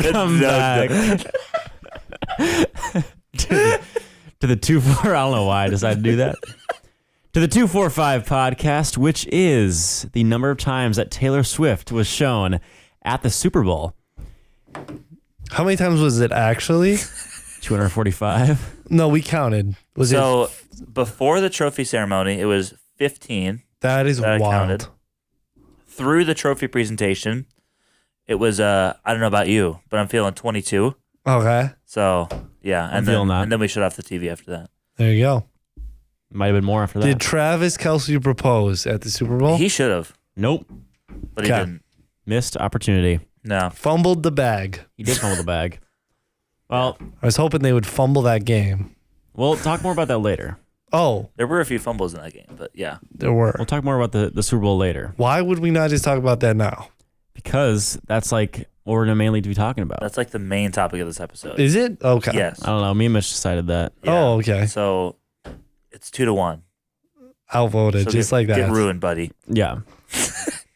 Welcome back to the 2-4. I don't know why I decided to do that. To the 245 podcast, which is the number of times that Taylor Swift was shown at the Super Bowl. How many times was it actually? 245. No, we counted. Before the trophy ceremony, it was 15. That is wild. Counted. Through the trophy presentation, it was, I don't know about you, but I'm feeling 22. Okay. So, yeah. I'm feeling that. And then we shut off the TV after that. There you go. Might have been more after that. Did Travis Kelce propose at the Super Bowl? He should have. Nope. But he didn't. Missed opportunity. No. Fumbled the bag. He did fumble the bag. Well, I was hoping they would fumble that game. We'll talk more about that later. Oh. There were a few fumbles in that game, but yeah. There were. We'll talk more about the Super Bowl later. Why would we not just talk about that now? Because that's like what we're mainly to be talking about. That's like the main topic of this episode. Is it? Okay. Yes. I don't know. Me and Mitch decided that. Yeah. Oh, okay. So it's 2-1. Outvoted, So just like that. Get ruined, buddy. Yeah.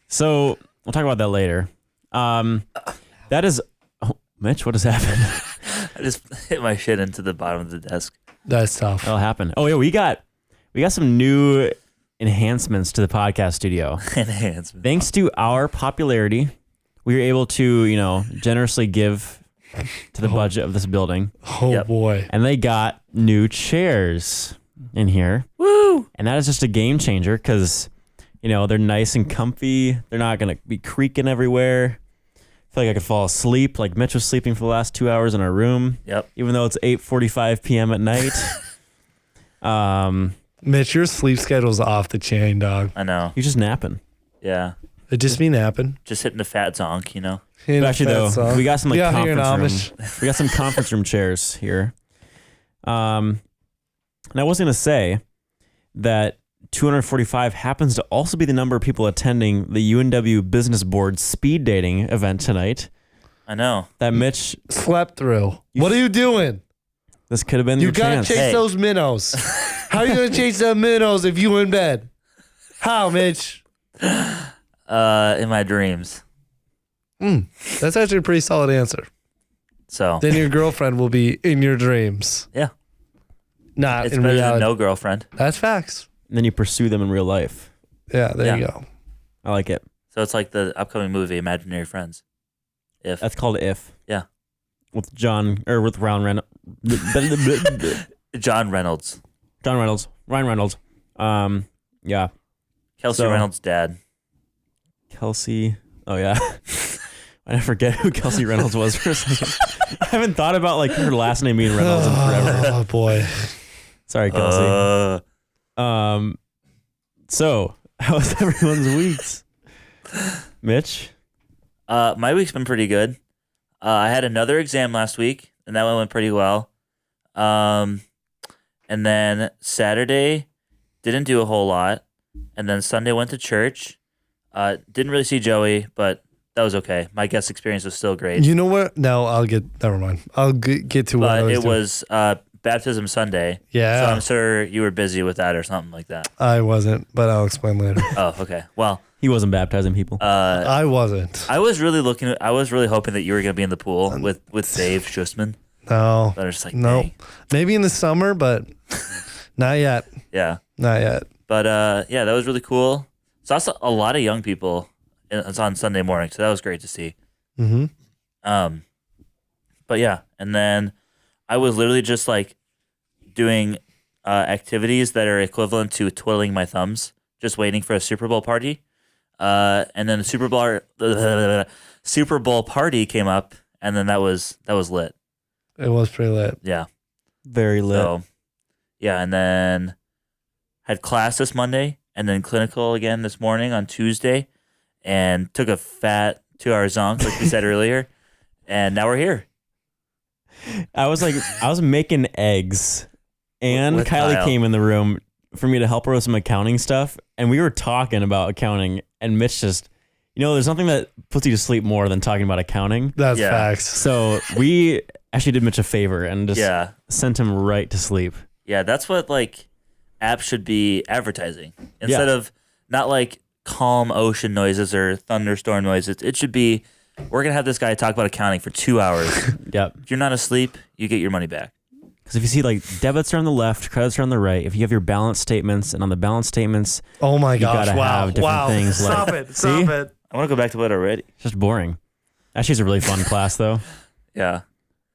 So we'll talk about that later. That is, Mitch, what has happened? I just hit my shit into the bottom of the desk. That's tough. That'll happen. Oh yeah, we got some new enhancements to the podcast studio. Enhancement. Thanks to our popularity, we were able to, generously give to the budget of this building. Oh, Yep. boy. And they got new chairs in here. Woo! And that is just a game changer because, they're nice and comfy. They're not going to be creaking everywhere. I feel like I could fall asleep. Like Mitch was sleeping for the last 2 hours in our room. Yep. Even though it's 8:45 p.m. at night. Mitch, your sleep schedule's off the chain, dog. I know. You're just napping. Yeah. It just be napping. Just hitting the fat zonk, Hitting But actually, a fat though, song. we got some Yeah, here in conference room. Amish. We got some conference room chairs here. And I was going to say that 245 happens to also be the number of people attending the UNW Business Board speed dating event tonight. I know. That Mitch, Slept through. What are you doing? this could have been You your gotta chance. chase Hey. those minnows. How are you gonna chase the minnows if you in bed? How, Mitch? In my dreams. That's actually a pretty solid answer. So Then your girlfriend will be in your dreams. yeah, Not it's in better than reality. no girlfriend. That's facts. And then you pursue them in real life. Yeah, there you Yeah. go. I like it. So it's like the upcoming movie Imaginary Friends. If That's called If. Yeah. With Ryan Reynolds. John Reynolds, Ryan Reynolds. Yeah. Kelsey So- Reynolds' dad. Kelsey. Oh yeah. I forget who Kelsey Reynolds was for a second. I haven't thought about her last name being Reynolds in forever. Oh boy. Sorry, Kelsey. So how was everyone's weeks? Mitch? My week's been pretty good. I had another exam last week, and that one went pretty well. And then Saturday, didn't do a whole lot. And then Sunday went to church. Didn't really see Joey, but that was okay. My guest experience was still great. You know what? No, never mind. I'll get to what I But was it doing. was Baptism Sunday. Yeah. So I'm sure you were busy with that or something like that. I wasn't, but I'll explain later. Oh, okay. Well, He wasn't baptizing people. I wasn't. I was really hoping that you were going to be in the pool with Dave Schussman. No. But I was just like, No. dang. Maybe in the summer, but not yet. Yeah. Not yet. But yeah, that was really cool. Saw a lot of young people. It's on Sunday morning, so that was great to see. Mm-hmm. But yeah, and then I was literally just doing activities that are equivalent to twiddling my thumbs, just waiting for a Super Bowl party. And then the Super Bowl party came up, and then that was lit. It was pretty lit. Yeah. Very lit. So yeah, and then had class this Monday, and then clinical again this morning on Tuesday, and took a fat 2-hour zonk, like we said earlier, and now we're here. I was making eggs, and With Kylie Kyle. came in the room for me to help her with some accounting stuff, and we were talking about accounting, and Mitch just, there's nothing that puts you to sleep more than talking about accounting. That's Yeah. facts. So we actually did Mitch a favor and just Yeah. sent him right to sleep. Yeah, that's what apps should be advertising. Instead of not calm ocean noises or thunderstorm noises, it should be we're going to have this guy talk about accounting for 2 hours. Yep. If you're not asleep, you get your money back. Because if you see like debits are on the left, credits are on the right. If you have your balance statements, and on the balance statements, Oh my gosh! gotta Wow! have different Wow! things like- Stop it! Stop See? it! I want to go back to it already. it's just boring. Actually, it's a really fun class though. Yeah.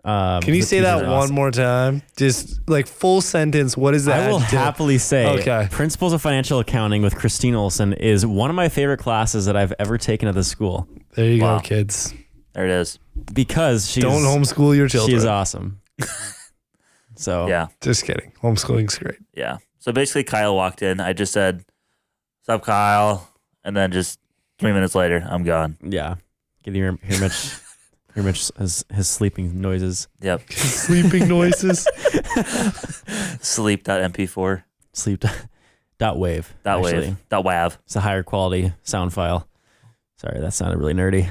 Can you the say that teachers are one awesome. more time? Just like full sentence. What is that? I will happily say, Okay. Principles of Financial Accounting with Christine Olson is one of my favorite classes that I've ever taken at this school There you Wow. go, kids. There it is. because she's Don't homeschool your children. She's awesome. So Yeah. Just kidding. Homeschooling's great. Yeah. So basically, Kyle walked in. I just said, "What's up, Kyle?" And then just 3 minutes later, I'm gone. yeah, can you hear Mitch? Hear Mitch his sleeping noises. Yep. Sleeping noises. Sleep.mp4. Sleep dot wave. Dot actually. wave. Dot wav. It's a higher quality sound file. Sorry, that sounded really nerdy.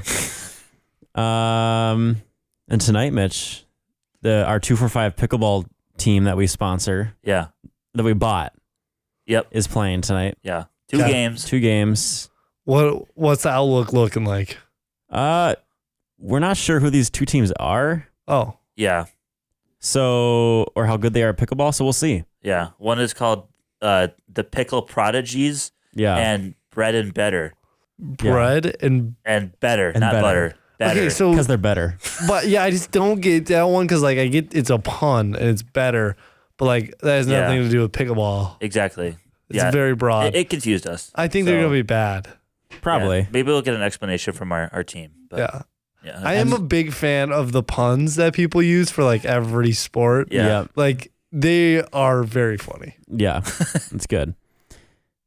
And tonight, Mitch, our 245 pickleball team that we sponsor, Yeah. that we bought, Yep. is playing tonight. Yeah. Two Okay. games. 2 games. What's the outlook looking like? We're not sure who these 2 teams are, Oh, Yeah. or how good they are at pickleball. So we'll see. Yeah. One is called the Pickle Prodigies Yeah. and Bread and Better. bread and Better, And not better. butter. Better. okay. So, Because they're better. but yeah, I just don't get that one because like I get it's a pun and it's better, but like that has Yeah. nothing to do with pickleball. Exactly. It's Yeah. very broad. It confused us. I think they're So, gonna be bad. Probably. yeah. Maybe we'll get an explanation from our team. But Yeah. Yeah. I am a big fan of the puns that people use for like every sport. Yeah. Like they are very funny. Yeah. It's good.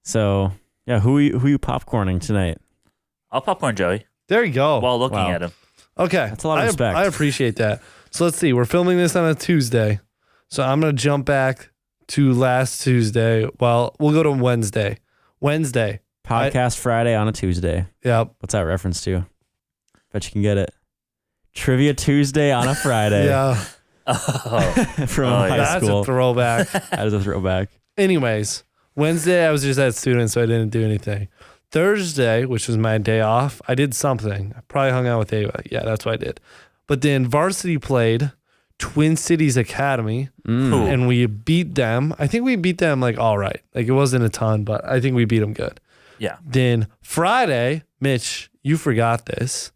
So yeah, who are you popcorning tonight? I'll popcorn Joey There you go. while looking wow. at him. Okay. That's a lot of respect. I appreciate that. So let's see. We're filming this on a Tuesday. So I'm going to jump back to last Tuesday. Well, we'll go to Wednesday. Podcast Friday on a Tuesday. Yep. What's that reference to? Bet you can get it. Trivia Tuesday on a Friday. Yeah. Oh. From Oh, yeah. high That's school. a throwback. That is a throwback. Anyways, Wednesday I was just at student, so I didn't do anything. Thursday, which was my day off, I did something. I probably hung out with Ava. Yeah, that's what I did. But then varsity played Twin Cities Academy, Ooh. and we beat them. I think we beat them like all right. Like it wasn't a ton, but I think we beat them good. Yeah. Then Friday, Mitch, you forgot this,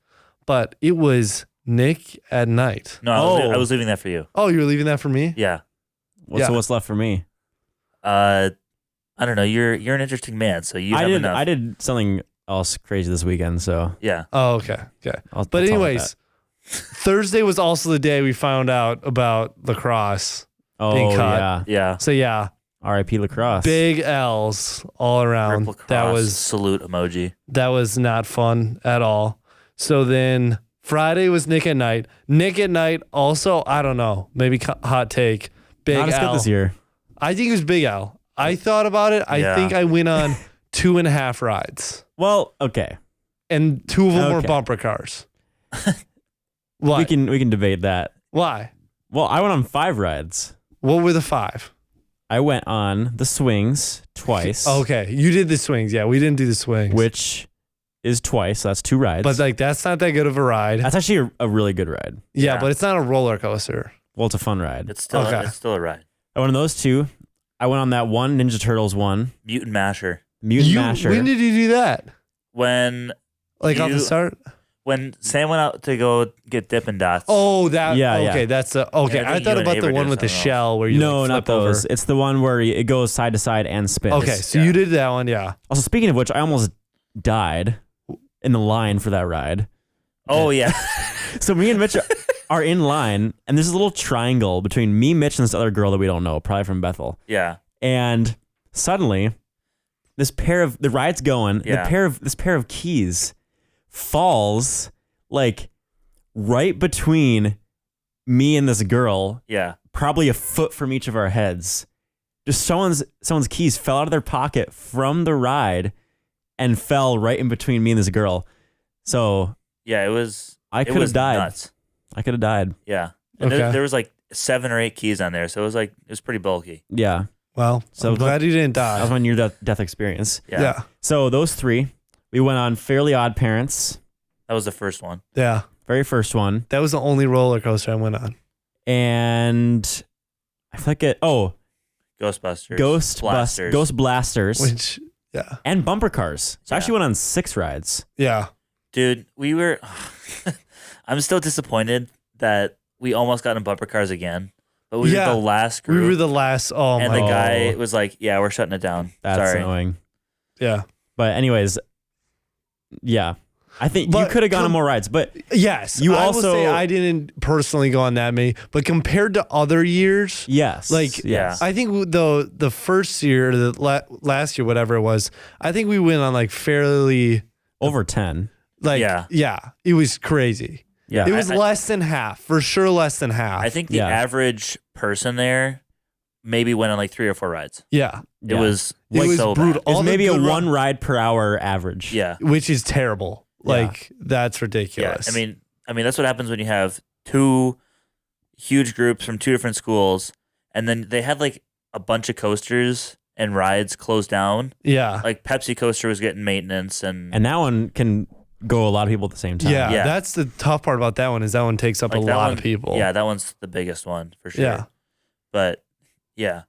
but it was Nick at night. No, I was leaving that for you. Oh, you were leaving that for me? Yeah. Yeah. So what's left for me? I don't know. You're an interesting man, so you have enough. I did something else crazy this weekend, so Yeah. Oh, okay. Okay. I'll But tell you anyways, Thursday was also the day we found out about lacrosse. that. being Oh caught. yeah. Yeah. So yeah, R.I.P. lacrosse. big L's all around. Rip lacrosse, That was salute emoji. not fun at all. So then Friday was Nick at night. Nick at night also, I don't know, maybe hot take. Big Not as L. good this year. I think it was Big L. I thought about it. I Yeah. think I went on 2.5 rides, Well, okay. and 2 of them were Okay. bumper cars. What? We can debate that. Why? Well, I went on 5 rides. What were the 5? I went on the swings twice. Okay, you did the swings. Yeah, we didn't do the swings. Which is twice. So that's 2 rides. But like that's not that good of a ride. that's actually a really good ride. Yeah, Yeah. but it's not a roller coaster. Well, it's a fun ride. It's still Okay. it's still a ride. I went on those 2. I went on that one Ninja Turtles one. Mutant Masher. Mutant Masher. When did you do that? When Like off the You- start? when Sam went out to go get Dippin' Dots. Oh, that. Yeah, okay, yeah. that's okay. Yeah, I I think thought you and about the Avery one did with the something else. shell where you No, like, not flip over. those. It's the one where it goes side to side and spins. Okay, so Yeah. you did that one, yeah. Also, speaking of which, I almost died in the line for that ride. Oh yeah. So me and Mitch are in line, and there's a little triangle between me, Mitch, and this other girl that we don't know, probably from Bethel. Yeah. And suddenly, the ride's going. Yeah. This pair of keys falls like right between me and this girl, Yeah. probably a foot from each of our heads. Just someone's keys fell out of their pocket from the ride and fell right in between me and this girl. So Yeah. It was. I it could have was died. Nuts. I could have died. Yeah. And Okay. there was like 7 or 8 keys on there, so it was pretty bulky. Yeah. Well, So I'm glad you didn't That was die. my near death experience. Yeah. Yeah. So those 3, we went on Fairly Odd Parents, That was the first one. Yeah. Very first one. That was the only roller coaster I went on. And I feel like Ghostbusters. Ghost Blasters. Which, yeah. And bumper cars. So I actually went on 6 rides. Yeah. Dude, we were. I'm still disappointed that we almost got in bumper cars again. But we were the last group. We were the last. Oh, and my the God. guy was like, yeah, we're shutting it down. That's Sorry. annoying. Yeah. But anyways, yeah. I think you could have gone on more rides, but yes, you I also will say I didn't personally go on that many, but compared to other years, yes, like yes. I think the first year, last year, whatever it was, I think we went on like fairly over 10. Like yeah, it was crazy. Yeah, it was less than half, for sure, less than half. I think the average person there maybe went on like 3 or 4 rides. Yeah, it was so brutal. It was maybe a 1 ride per hour average. Yeah, which is terrible. Like that's ridiculous. Yeah, I mean that's what happens when you have 2 huge groups from 2 different schools, and then they had like a bunch of coasters and rides closed down. Yeah, like Pepsi coaster was getting maintenance, and that one can go a lot of people at the same time. Yeah, that's the tough part about that one is that one takes up like a lot of people. Yeah, that one's the biggest one for sure. Yeah, but yeah.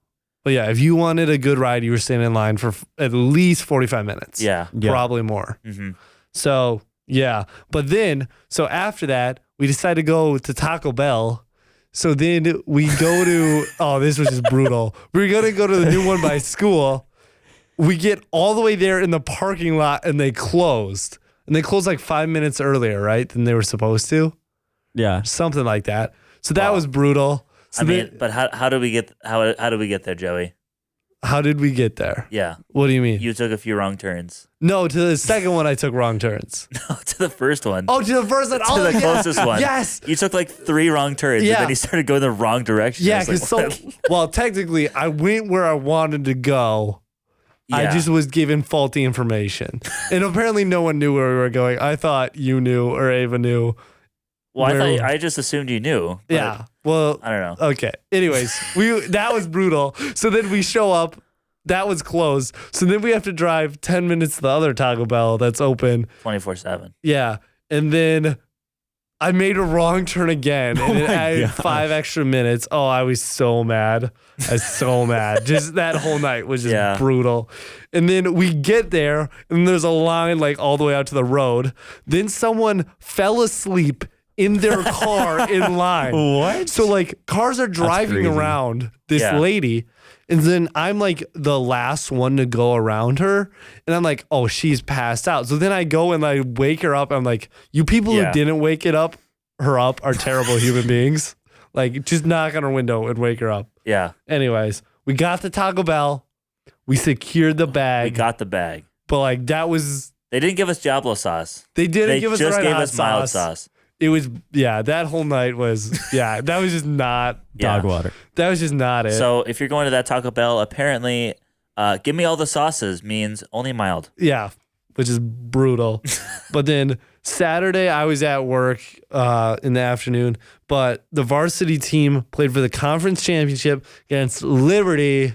But yeah, if you wanted a good ride, you were standing in line for at least 45 minutes. Yeah, probably more. Mm-hmm. So yeah, but then after that, we decided to go to Taco Bell. So then we go to this was just brutal. We were gonna go to the new one by school. We get all the way there in the parking lot, and they closed. And they closed like 5 minutes earlier, right, than they were supposed to. Yeah, something like that. So that was brutal. So but how did we get there, Joey? How did we get there? Yeah. What do you mean? You took a few wrong turns. No, to the second one I took wrong turns. No, to the first one. Oh, to the first one. To the closest one. Yes. You took like 3 wrong turns, and then you started going the wrong direction. Yeah, because well, technically I went where I wanted to go. Yeah. I just was given faulty information. And apparently no one knew where we were going. I thought you knew or Ava knew. Well, I just assumed you knew. Yeah. Well, I don't know. Okay. Anyways, that was brutal. So then we show up. That was closed. So then we have to drive 10 minutes to the other Taco Bell that's open 24/7. Yeah. And then I made a wrong turn again, and it added 5 extra minutes. Oh, I was so mad. I was so mad. Just that whole night was just brutal. And then we get there, and there's a line like all the way out to the road. Then someone fell asleep in their car in line. What? So like cars are driving around this lady, and then I'm like the last one to go around her, and I'm like, oh, she's passed out. So then I go and I wake her up. I'm like, you people who didn't wake her up are terrible human beings. Like, just knock on her window and wake her up. Yeah. Anyways, we got the Taco Bell. We secured the bag. We got the bag. But like that was. They didn't give us Diablo sauce. They didn't give us just the right gave hot us mild sauce. sauce. It was, that whole night was, that was just not dog water. That was just not it. So if you're going to that Taco Bell, apparently, give me all the sauces means only mild. Yeah, which is brutal. But then Saturday, I was at work in the afternoon, but the varsity team played for the conference championship against Liberty.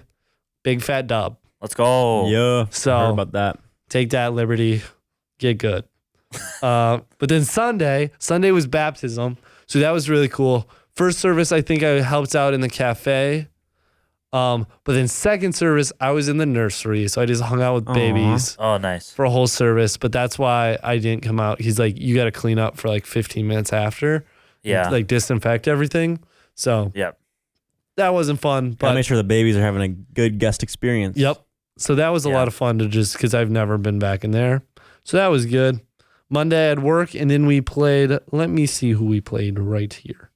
Big fat dub. Let's go. Yeah, so I heard about that. Take that, Liberty. Get good. But then Sunday was baptism, so that was really cool. First service, I think I helped out in the cafe. But then second service, I was in the nursery, so I just hung out with babies. Oh, nice. For a whole service, but that's why I didn't come out. He's like, you got to clean up for like 15 minutes after. Yeah. Like disinfect everything. So yep. That wasn't fun. But gotta make sure the babies are having a good guest experience. Yep. So that was a lot of fun to just, because I've never been back in there. So that was good. Monday I had work, and then we played, let me see who we played right here.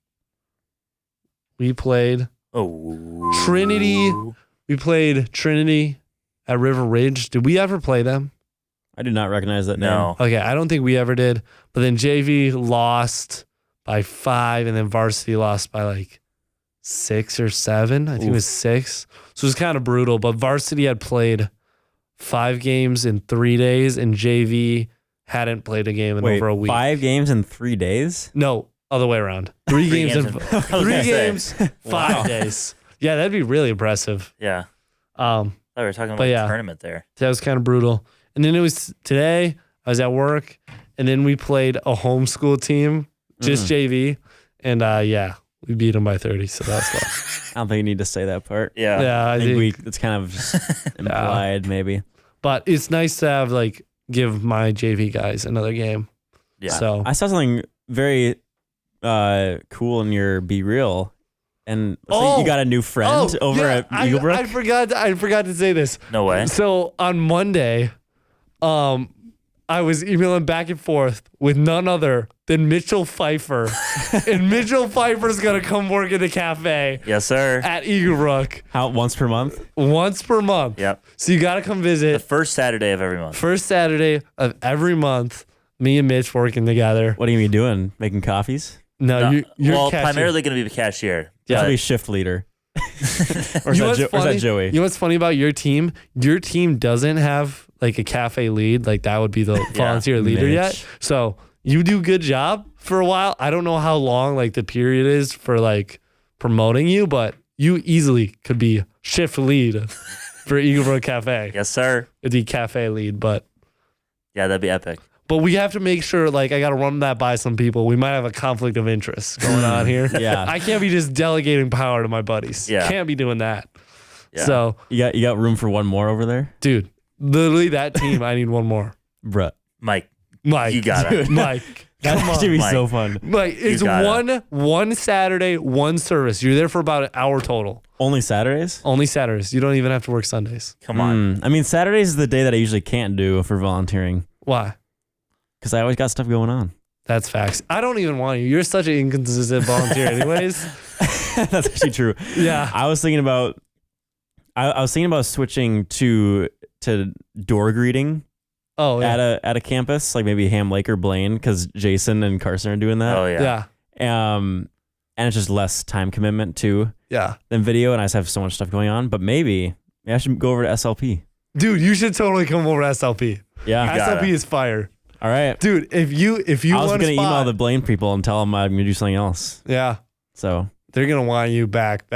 We played Trinity. We played Trinity at River Ridge. Did we ever play them? I did not recognize that name. No. Okay, I don't think we ever did. But then JV lost by 5, and then varsity lost by like 6 or 7. I think it was 6. So it was kind of brutal. But varsity had played 5 games in 3 days, and JV hadn't played a game in over a week. 5 games in 3 days? No, other way around. 3 games in 3 games, 5 days. Yeah, that'd be really impressive. Yeah. I thought we were talking about a tournament there. That was kind of brutal. And then it was today, I was at work, and then we played a homeschool team, just JV, and we beat them by 30. So that's fun. I don't think you need to say that part. Yeah, I think it's kind of just implied, maybe. But it's nice to have give my JV guys another game. Yeah. So I saw something very cool in your Be Real, and you got a new friend over at Eaglebrook. I forgot to say this. No way. So on Monday, I was emailing back and forth with none other than Mitchell Pfeiffer, and Mitchell Pfeiffer's gonna come work at the cafe. Yes, sir. At Eaglebrook. How, once per month? Once per month. Yep. So you gotta come visit. The first Saturday of every month. First Saturday of every month. Me and Mitch working together. What are you gonna be doing? Making coffees? No, you're cashier. Primarily going to be the cashier. Yeah, but- I'll be shift leader. or, You know is that Joey? You know what's funny about your team? Your team doesn't have a cafe lead. That would be the volunteer leader Mitch. yet. So you do good job for a while. I don't know how long the period is for promoting you, but you easily could be shift lead for Eaglebrook Cafe. Yes, sir. It'd be cafe lead, but Yeah, that'd be epic. we have to make sure I got to run that by some people. We might have a conflict of interest going on here. Yeah. I can't be just delegating power to my buddies. Yeah. Can't be doing that. Yeah. So, You got room for one more over there, dude, literally that team, I need one more. bruh. Mike, Mike. you got it. Mike. That's Come on. gonna be Mike. so fun. It's got one Saturday, one service. You're there for about an hour total. Only Saturdays? Only Saturdays. You don't even have to work Sundays. Come on. I mean, Saturdays is the day that I usually can't do for volunteering Why? because I always got stuff going on. That's facts. I don't even want you. You're such an inconsistent volunteer anyways. That's actually true. Yeah. I was thinking about switching to door greeting Oh, yeah. at a campus, like maybe Ham Lake or Blaine, because Jason and Carson are doing that. Oh, yeah. Yeah. And it's just less time commitment too Yeah. than video, and I just have so much stuff going on. But maybe I should go over to SLP. Dude, you should totally come over to SLP. Yeah. gotta. SLP is fire. All right. Dude, if you I was want gonna a spot, email the Blaine people and tell them I'm gonna do something else. yeah, So they're gonna want you back.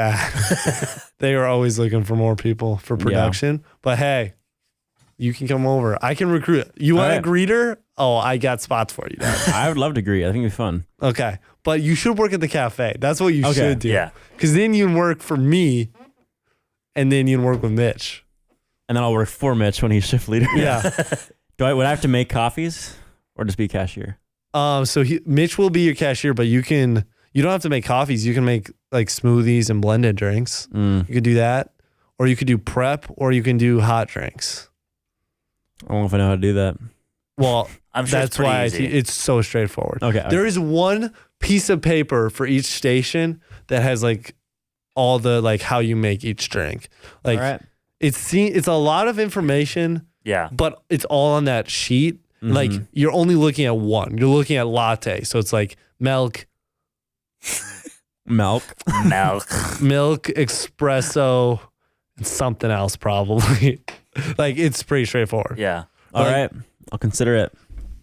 They are always looking for more people for production. But hey, you can come over. I can recruit. You want a right. greeter? Oh, I got spots for you. I would love to greet. I think it'd be fun. Okay, but you should work at the cafe. That's what you Okay. should do. Yeah. Because then you can work for me, and then you can work with Mitch. And then I'll work for Mitch when he's shift leader. Yeah. Would I have to make coffees or just be cashier? So Mitch will be your cashier, but you don't have to make coffees. You can make smoothies and blended drinks. You could do that, or you could do prep, or you can do hot drinks. I don't know if I know how to do that. Well, I'm sure that's it's pretty why easy. it's so straightforward. Okay. There is one piece of paper for each station that has all the how you make each drink. All right. It's a lot of information, Yeah. but it's all on that sheet. Mhm. You're only looking at one. You're looking at latte. So it's milk, Milk. Milk. espresso, and something else probably. It's pretty straightforward. Yeah. All right. I'll consider it.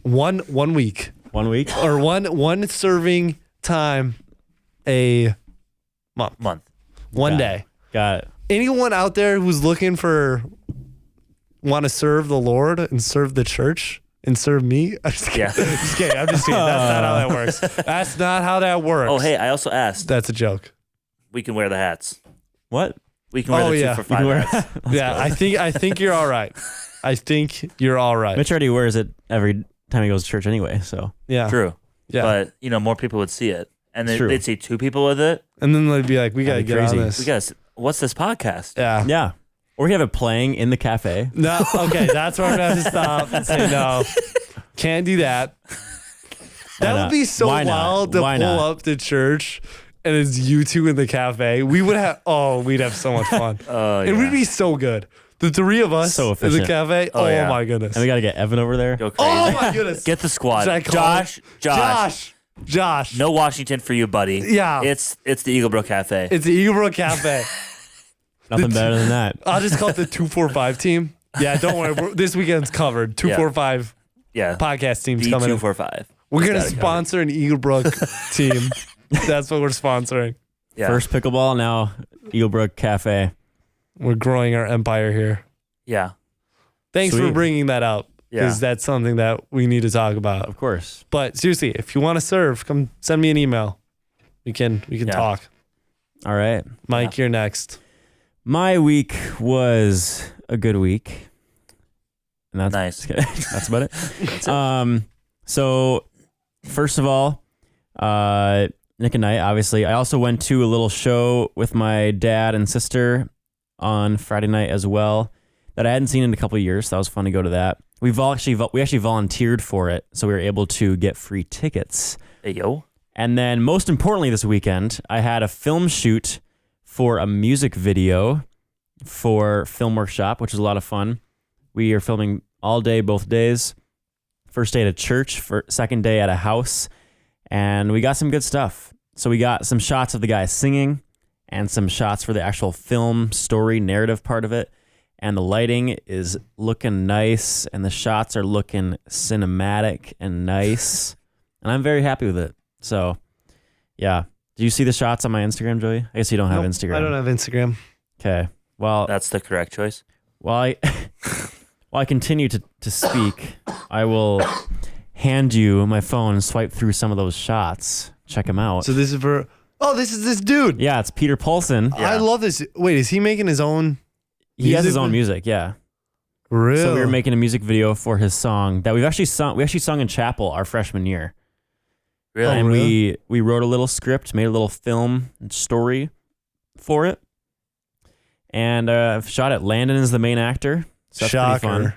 One week 1 week. or one serving time a month. One Got it. day. Got it. Anyone out there who's looking want to serve the Lord and serve the church and serve me? I'm just kidding. Yeah. Just kidding. I'm just kidding. That's not how that works. That's not how that works. Oh, hey, I also asked. That's a joke. We can wear the hats. What? We can wear Oh, the yeah. 2 for You can $5 wear- hats. Yeah, I think you're all right. I think you're all right. Mitch already wears it every time he goes to church anyway. So Yeah. True. Yeah. But, more people would see it. And True. they'd see 2 people with it. And then they'd be like, we got to That'd be get on crazy. this. We got what's this podcast? Yeah. yeah. Or we have it playing in the cafe. No, okay, that's where I'm going to have to stop and say no. Can't do that. That Why would be not? so Why not? wild to Why pull not? up to church and it's you two in the cafe. We'd have so much fun. Oh, yeah. And we'd be so good. The 3 of us So in efficient. the cafe. Oh, Oh, yeah. my goodness. And we got to get Evan over there. Go crazy. Oh my goodness. Get the squad. Should I call Josh. No Washington for you, buddy. Yeah. It's the Eaglebrook Cafe. It's the Eaglebrook Cafe. Nothing better than that. I'll just call it the 245 team. Yeah, don't worry. This weekend's covered. 245 yeah. podcast teams coming in. D245. We're going to Got it sponsor an Eaglebrook team. That's what we're sponsoring. Yeah. First pickleball, now Eaglebrook Cafe. We're growing our empire here. Yeah. Thanks for Sweet. bringing that up. because that's something that we need to talk about. Of course. But seriously, if you want to serve, come send me an email. We can talk. All right. Mike, you're next. My week was a good week. And that's Nice. That's about it. So first of all, Nick and I, obviously, I also went to a little show with my dad and sister on Friday night as well that I hadn't seen in a couple of years. So that was fun to go to that. We actually volunteered for it, so we were able to get free tickets. Hey, yo. And then most importantly this weekend, I had a film shoot for a music video for Film Workshop, which was a lot of fun. We are filming all day, both days. First day at a church, second day at a house, and we got some good stuff. So we got some shots of the guy singing and some shots for the actual film story narrative part of it. And the lighting is looking nice, and the shots are looking cinematic and nice. And I'm very happy with it. So, yeah. Do you see the shots on my Instagram, Joey? I guess you don't have Instagram. I don't have Instagram. Okay. Well, That's the correct choice. while I continue to speak, I will hand you my phone and swipe through some of those shots. Check them out. So this is for... Oh, this is this dude. Yeah, it's Peter Paulson. Yeah. I love this. Wait, is he making his own... He has his music? own music, yeah. Really? So we were making a music video for his song that we actually sung in chapel our freshman year. Really? And really? we wrote a little script, made a little film and story for it. And shot it. Landon is the main actor. So that's Shocker. pretty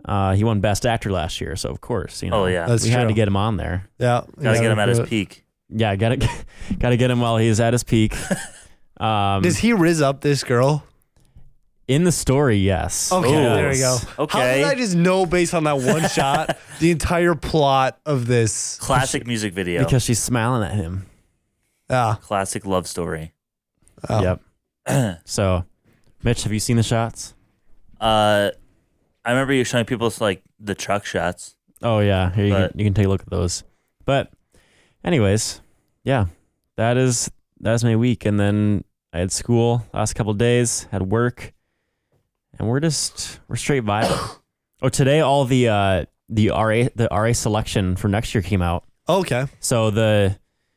fun. He won Best Actor last year, so of course, Oh, yeah. That's we had true. to get him on there. Yeah. Gotta get him at his peak. peak. Yeah, gotta get him while he's at his peak. Does he riz up this girl? In the story, yes. Okay, Ooh. there we go. Okay. How did I just know based on that one shot the entire plot of this? Classic music video. Because she's smiling at him. Yeah. Classic love story. Oh. Yep. So, Mitch, have you seen the shots? I remember you showing people like the truck shots. Oh yeah, here But- you can take a look at those. But, anyways, yeah, that's my week, and then I had school last couple of days, had work, and we're straight vibing. Oh, today all the RA selection for next year came out. Okay. So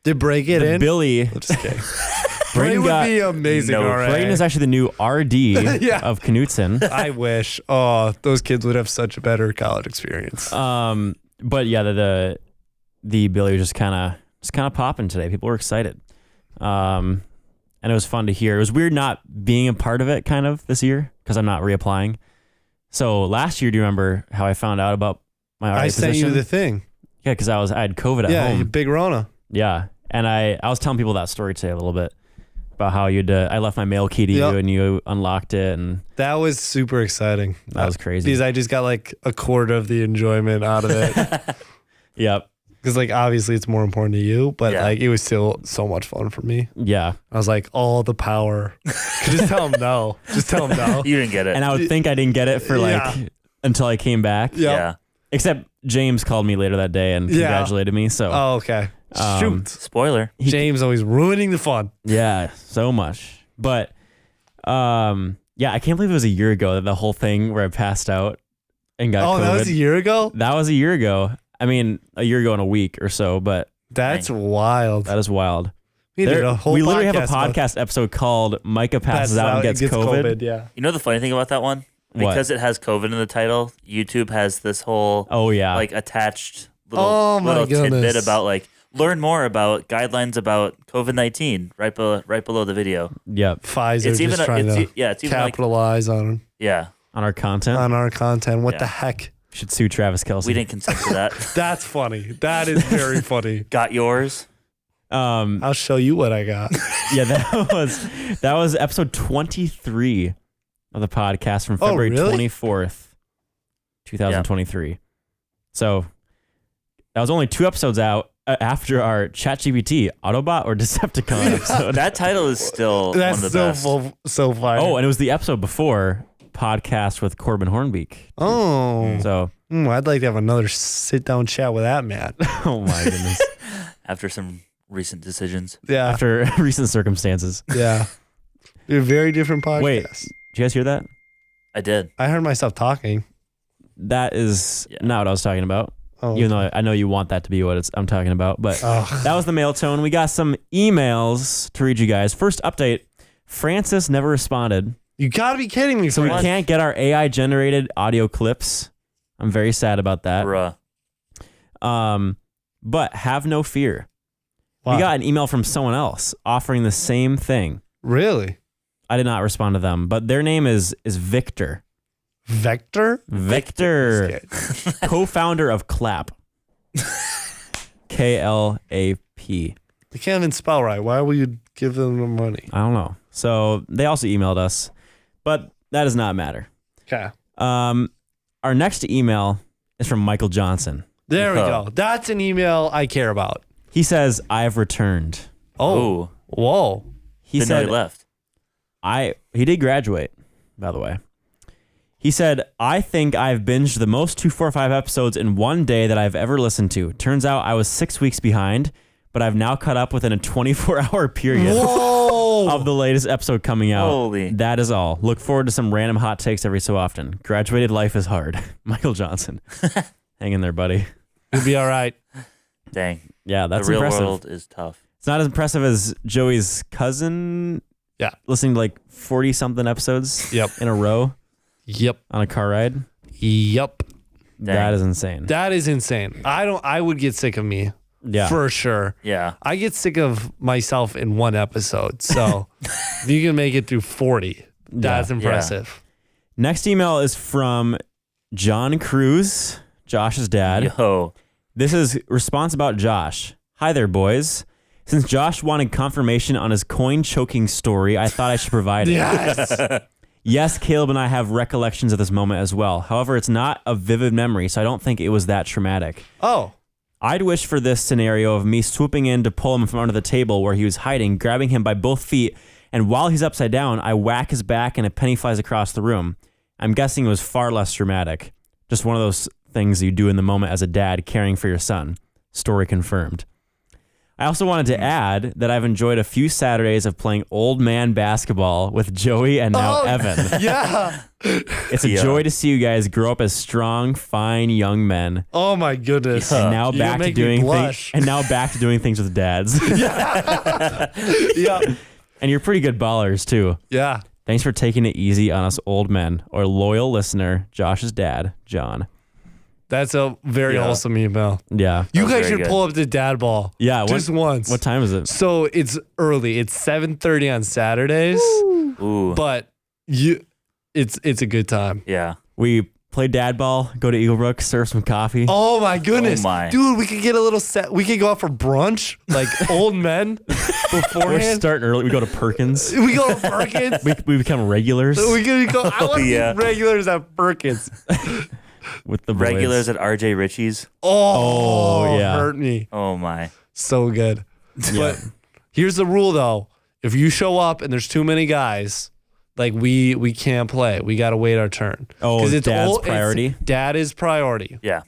Did Bray get in? Billy I'm just kidding. Bray Bray would got- be amazing. No, RA. Brayden is actually the new RD Yeah. of Knutson. I wish. Oh, those kids would have such a better college experience. But yeah, the Billy was just kind of popping today. People were excited. And it was fun to hear. It was weird not being a part of it kind of this year because I'm not reapplying. So last year, do you remember how I found out about my RA I position? sent you the thing. Yeah, because I had COVID at Yeah, home. big Rona. Yeah, and I was telling people that story today a little bit about how I left my mail key to Yep. you and you unlocked it, and That was super exciting. that was crazy. Because I just got like a quarter of the enjoyment out of it. Yep. Because like obviously it's more important to you, but Yeah. like it was still so much fun for me. Yeah. I was like, all the power. Just tell him no. Just tell him no. You didn't get it. And I would think I didn't get it for Yeah. until I came back. Yeah. Yeah. Except James called me later that day and Yeah. congratulated me. So Oh, okay. Shoot. Spoiler. James always ruining the fun. yeah, so much. But yeah, I can't believe it was a year ago that the whole thing where I passed out and got COVID. That was a year ago? That was a year ago. I mean, a year ago in a week or so, but That's wild. that is wild. We did a whole we literally have a about- podcast episode called Micah Passes Out and Gets COVID. Yeah. You know the funny thing about that one? What? Because it has COVID in the title, YouTube has this whole Oh, yeah. like attached little, Oh, my little tidbit goodness. about like learn more about guidelines about COVID-19 right below the video. Yep. Pfizer It's just even trying to it's even like capitalize on On our content. our content. What Yeah. the heck? We should sue Travis Kelce. we didn't consent to that. That's funny. That is very funny. Got yours? I'll show you what I got. Yeah, that was episode 23 of the podcast from February really? 24th, 2023. So that was only 2 episodes out after our ChatGPT Autobot or Decepticon episode. That title is still That's one of the best. so fire. Oh, and it was the episode before podcast with Corbin Hornbeak. Oh. So, I'd like to have another sit down chat with that man. oh my goodness. After some recent decisions. Yeah. After recent circumstances. Yeah. They're very different podcasts. Wait. Did you guys hear that? I did. I heard myself talking. that is not what I was talking about. Oh, Even though I know you want that to be what I'm talking about. But that was the mail tone. We got some emails to read you guys. First update, Francis never responded. You got to be kidding me. So we can't get our AI-generated audio clips. I'm very sad about that. Bruh. But have no fear. Wow. We got an email from someone else offering the same thing. Really? I did not respond to them, but their name is Victor. Vector? Victor. Co-founder of Clap. KLAP. They can't even spell right. Why would you give them the money? I don't know. So they also emailed us, but that does not matter. Okay. Our next email is from Michael Johnson. There we go. That's an email I care about. He says, I have returned. Oh. Whoa. He Didn't said, know he left. He did graduate, by the way. He said, I think I've binged the most 245 episodes in one day that I've ever listened to. Turns out I was 6 weeks behind, but I've now caught up within a 24-hour period of the latest episode coming out. Holy. That is all. Look forward to some random hot takes every so often. Graduated life is hard. Michael Johnson. Hang in there, buddy. You'll be all right. Dang. Yeah, that's the real impressive. world is tough. It's not as impressive as Joey's cousin. Yeah. Listening to like 40-something episodes in a row Yep. on a car ride. Yep. Dang. That is insane. That is insane. I would get sick of me. Yeah. For sure. Yeah. I get sick of myself in one episode. So if you can make it through 40, that's impressive. Next email is from John Cruz, Josh's dad. Yo. This is response about Josh. Hi there, boys. Since Josh wanted confirmation on his coin choking story, I thought I should provide it. Yes. Yes, Caleb and I have recollections of this moment as well. However, it's not a vivid memory, so I don't think it was that traumatic. Oh. I'd wish for this scenario of me swooping in to pull him from under the table where he was hiding, grabbing him by both feet, and while he's upside down, I whack his back and a penny flies across the room. I'm guessing it was far less dramatic. Just one of those things you do in the moment as a dad caring for your son. Story confirmed. I also wanted to add that I've enjoyed a few Saturdays of playing old man basketball with Joey and now Evan. Yeah. It's a joy to see you guys grow up as strong, fine young men. Oh my goodness. And now You're back gonna to make me doing blush. things. And now back to doing things with dads. Yeah. And you're pretty good ballers too. Yeah. Thanks for taking it easy on us old men. Or loyal listener, Josh's dad, John. That's a very wholesome email. Yeah. You That's guys very should good. pull up the dad ball. Yeah. Just once. What time is it? So it's early. It's 7:30 on Saturdays. Ooh. But it's a good time. Yeah. We play dad ball, go to Eaglebrook, serve some coffee. Oh my goodness. Oh my. Dude, we could get a little set. We could go out for brunch, like old men We're beforehand. starting early. We go to Perkins. We go to Perkins. We become regulars We could go. I want to Yeah. be regulars at Perkins. with the boys. Regulars at RJ Ritchie's. Oh, yeah. hurt me. Oh my. So good. Yeah. But here's the rule though. If you show up and there's too many guys, like we can't play. We got to wait our turn. Oh, 'Cause dad's priority? Dad is priority. Yeah.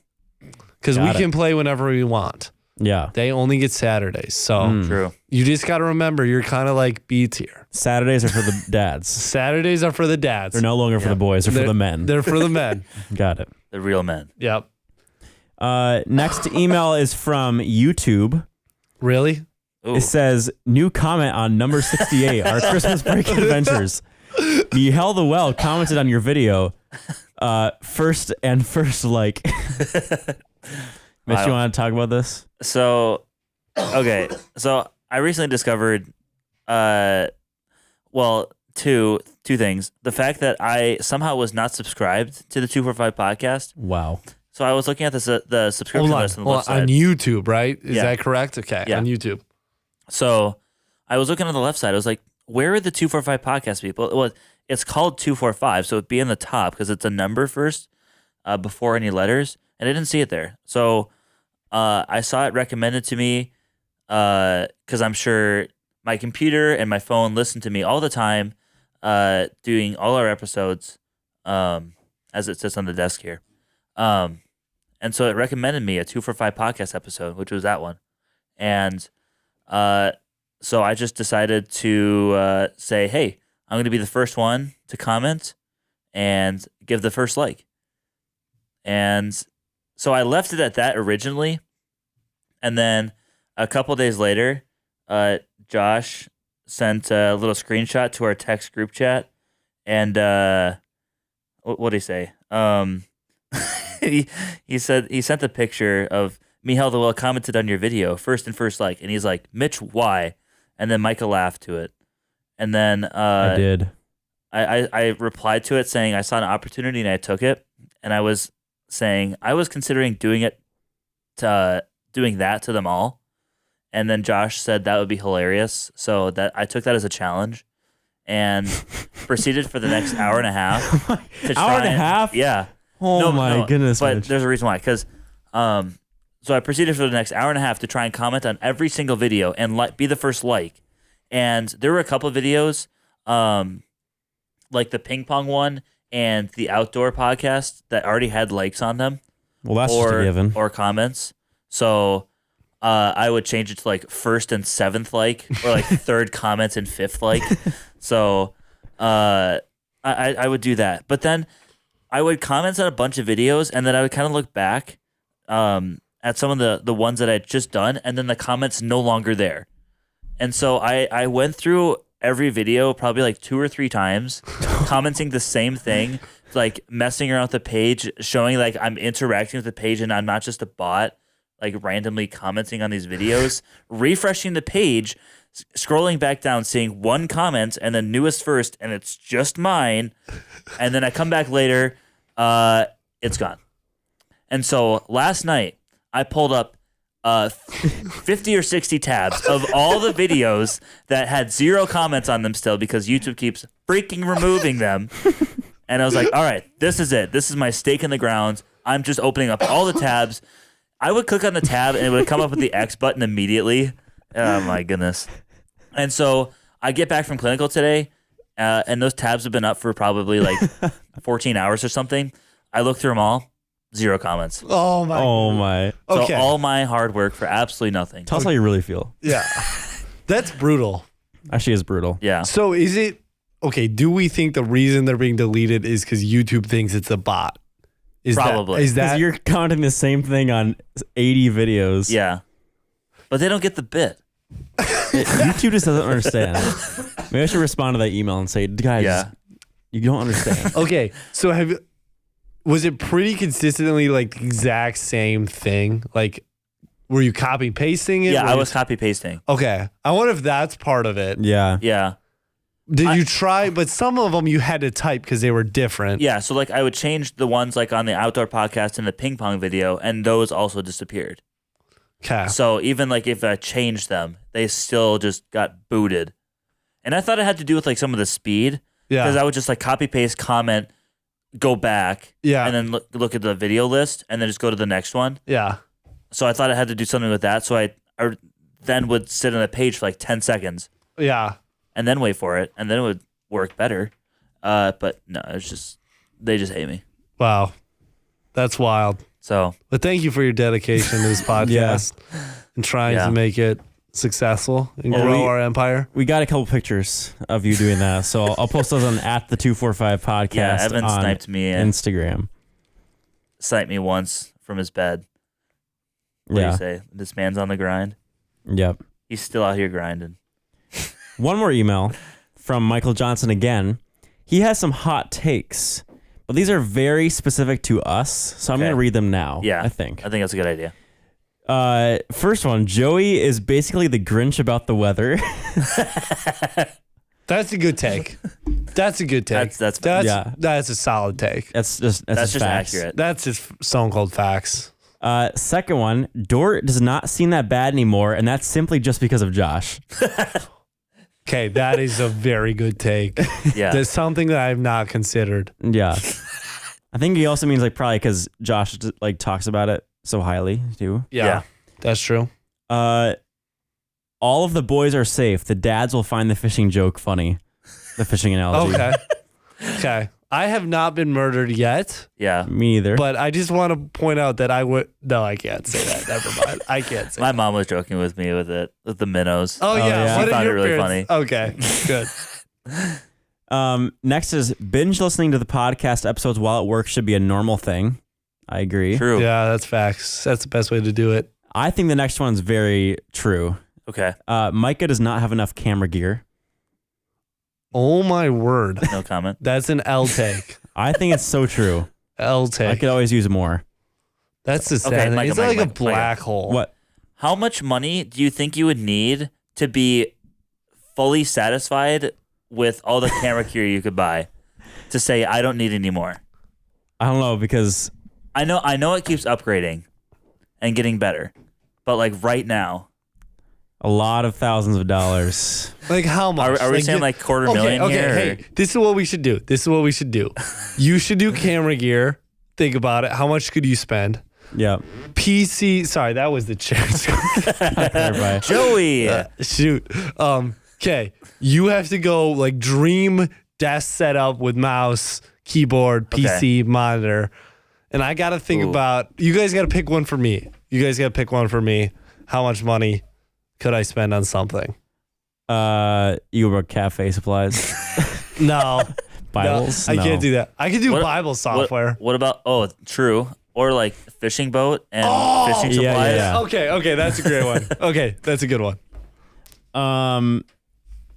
Because we Got it. can play whenever we want. Yeah. They only get Saturdays. So True. you just got to remember you're kind of like B tier. Saturdays are for the dads. Saturdays are for the dads. They're no longer for the boys. They're for the men. They're for the men. Got it. The real men. Yep. Next email is from YouTube. Really? Ooh. It says, new comment on number 68, our Christmas break adventures. Michelle the Well commented on your video. First like. Mitch, you want to talk about this? So, okay. So I recently discovered, two things. The fact that I somehow was not subscribed to the 245 podcast. Wow. So I was looking at the subscription Hold on. list on the Hold left on. On side. YouTube, right? Is Yeah. that correct? Okay. Yeah. On YouTube. So I was looking on the left side. I was like, where are the 245 podcast people? Well, it's called 245, so it'd be in the top because it's a number first before any letters, and I didn't see it there. So I saw it recommended to me because I'm sure my computer and my phone listen to me all the time doing all our episodes as it sits on the desk here. And so it recommended me a 245 podcast episode, which was that one. And so I just decided to say, hey, I'm going to be the first one to comment and give the first like. And so I left it at that originally. And then a couple days later, Josh sent a little screenshot to our text group chat. And what did he say? He said he sent a picture of Mihail the Well commented on your video, first like. And he's like, Mitch, why? And then Micah laughed to it. And then I did. I replied to it saying I saw an opportunity and I took it. And I was saying I was considering doing that to them all. And then Josh said that would be hilarious. So that I took that as a challenge and proceeded for the next hour and a half. To Hour and a half? Yeah. Oh my goodness. But Mitch. there's a reason why. Because so I proceeded for the next hour and a half to try and comment on every single video and be the first like. And there were a couple of videos, like the ping pong one and the outdoor podcast that already had likes on them. Well, that's just a given. Or comments. So I would change it to like first and seventh like, or like third comments and fifth like. So I would do that. But then I would comment on a bunch of videos, and then I would kind of look back at some of the ones that I had just done, and then the comments no longer there. And so I went through every video probably like 2 or 3 times, commenting the same thing, like messing around with the page, showing like I'm interacting with the page and I'm not just a bot, like randomly commenting on these videos, refreshing the page, scrolling back down, seeing one comment and then newest first, and it's just mine. And then I come back later, it's gone. And so last night I pulled up 50 or 60 tabs of all the videos that had 0 comments on them still, because YouTube keeps freaking removing them. And I was like, all right, this is it. This is my stake in the ground. I'm just opening up all the tabs. I would click on the tab and it would come up with the X button immediately. Oh my goodness. And so I get back from clinical today, and those tabs have been up for probably like 14 hours or something. I looked through them all. 0 comments. Oh my. Oh my. So Okay. all my hard work for absolutely nothing. Tell us how you really feel. Yeah. That's brutal. Actually, it's brutal. Yeah. So is it okay? Do we think the reason they're being deleted is because YouTube thinks it's a bot? Probably. Is Because that you're commenting the same thing on 80 videos. Yeah. But they don't get the bit. YouTube just doesn't understand. Maybe I should respond to that email and say, guys, Yeah. you don't understand. okay? So was it pretty consistently like the exact same thing? Like, were you copy pasting it? Yeah, Were I you- was copy pasting. Okay, I wonder if that's part of it. Yeah. Yeah. Did you try? But some of them you had to type because they were different. Yeah. So like I would change the ones like on the outdoor podcast and the ping pong video, and those also disappeared. Okay. So even like if I changed them, they still just got booted. And I thought it had to do with like some of the speed, because Yeah. I would just like copy paste, comment, go back, Yeah. and then look at the video list, and then just go to the next one. Yeah. So I thought it had to do something with that. So I then would sit on the page for like 10 seconds Yeah. and then wait for it, and then it would work better. But no, it's just they just hate me. Wow. That's wild. So But thank you for your dedication to this podcast and trying Yeah. to make it successful and Well, grow our empire. We got a couple pictures of you doing that. So I'll post those on @the245 podcast yeah, Evan on sniped me and Instagram. sniped me once from his bed. What do Yeah. you say? This man's on the grind. Yep. He's still out here grinding. One more email from Michael Johnson again. He has some hot takes, but these are very specific to us. So I'm Okay. going to read them now. Yeah, I think. I think that's a good idea. First one, Joey is basically the Grinch about the weather. That's a good take. That's a good take. That's yeah. That's a solid take. That's just just facts. accurate. That's just Stone Cold facts. Second one, Dort does not seem that bad anymore, and that's simply just because of Josh. Okay, that is a very good take. Yeah. That's something that I've not considered. Yeah. I think he also means like probably because Josh like talks about it so highly too. Yeah. That's true. All of the boys are safe. The dads will find the fishing joke funny. The fishing analogy. Okay. Okay. I have not been murdered yet, Yeah. Me either. but I just want to point out that I would. No, I can't say that. Never mind. I can't say My that. mom was joking with me with it, with the minnows. Oh, yeah. yeah. What She did found your it really parents- Okay. Good. Next is binge listening to the podcast episodes while at work should be a normal thing. I agree. True. Yeah, that's facts. That's the best way to do it. I think the next one's very true. Okay. Micah does not have enough camera gear. Oh my word. No comment. That's an L take. I think it's so true. L I take. could always use more. That's the sad Okay, thing. Micah, It's like Micah, a black hole. What? How much money do you think you would need to be fully satisfied with all the camera gear you could buy to say I don't need any more? I don't know, because I know it keeps upgrading and getting better, but like right now, a lot of thousands of dollars. Like how much? are we saying like quarter million okay, here? or- hey, this is what we should do. You should do camera gear. Think about it. How much could you spend? Yeah. PC. Sorry, that was the chair. Everybody. Joey. Shoot. Okay. You have to go like dream desk setup with mouse, keyboard, PC, monitor. And I got to think about, you guys got to pick one for me. How much money could I spend on something? You were cafe supplies, No. Bibles. I No. can't do that. I can do What- Bible software. What about? Oh, true. Or like fishing boat and fishing yeah, supplies. yeah. Okay, that's a great one. Okay, that's a good one.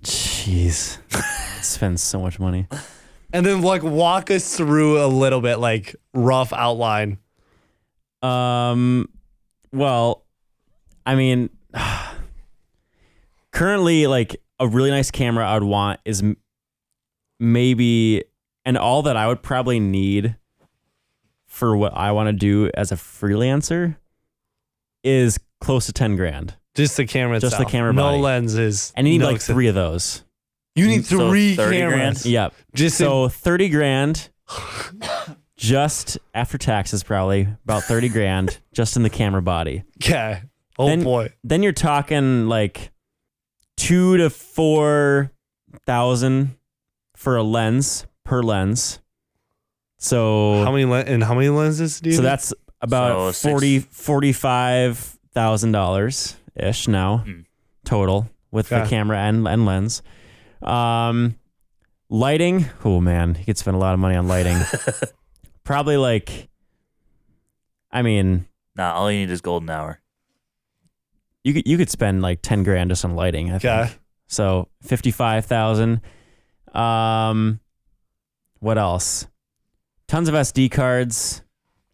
Jeez, spend so much money. And then like walk us through a little bit, like rough outline. Well, I mean, currently, like a really nice camera I would want is maybe, and all that I would probably need for what I want to do as a freelancer is close to 10 grand. Just the camera Just the itself. camera no body. lenses. And you need no like acce- 3 of those. You need So 3 30 cameras. grand? Yep. Just So 30 grand, just after taxes, probably about 30 grand, just in the camera body. okay. Oh Then- boy. Then you're talking like 2,000 to 4,000 for a lens per lens. So How many lenses do you? so need? that's about So $45,000 ish now total with the Okay. camera and lens. Lighting, oh man, you could spend a lot of money on lighting. Probably like, I mean, Nah, all you need is golden hour. you could spend like 10 grand just on lighting, I Okay. think. So 55,000. What else? Tons of SD cards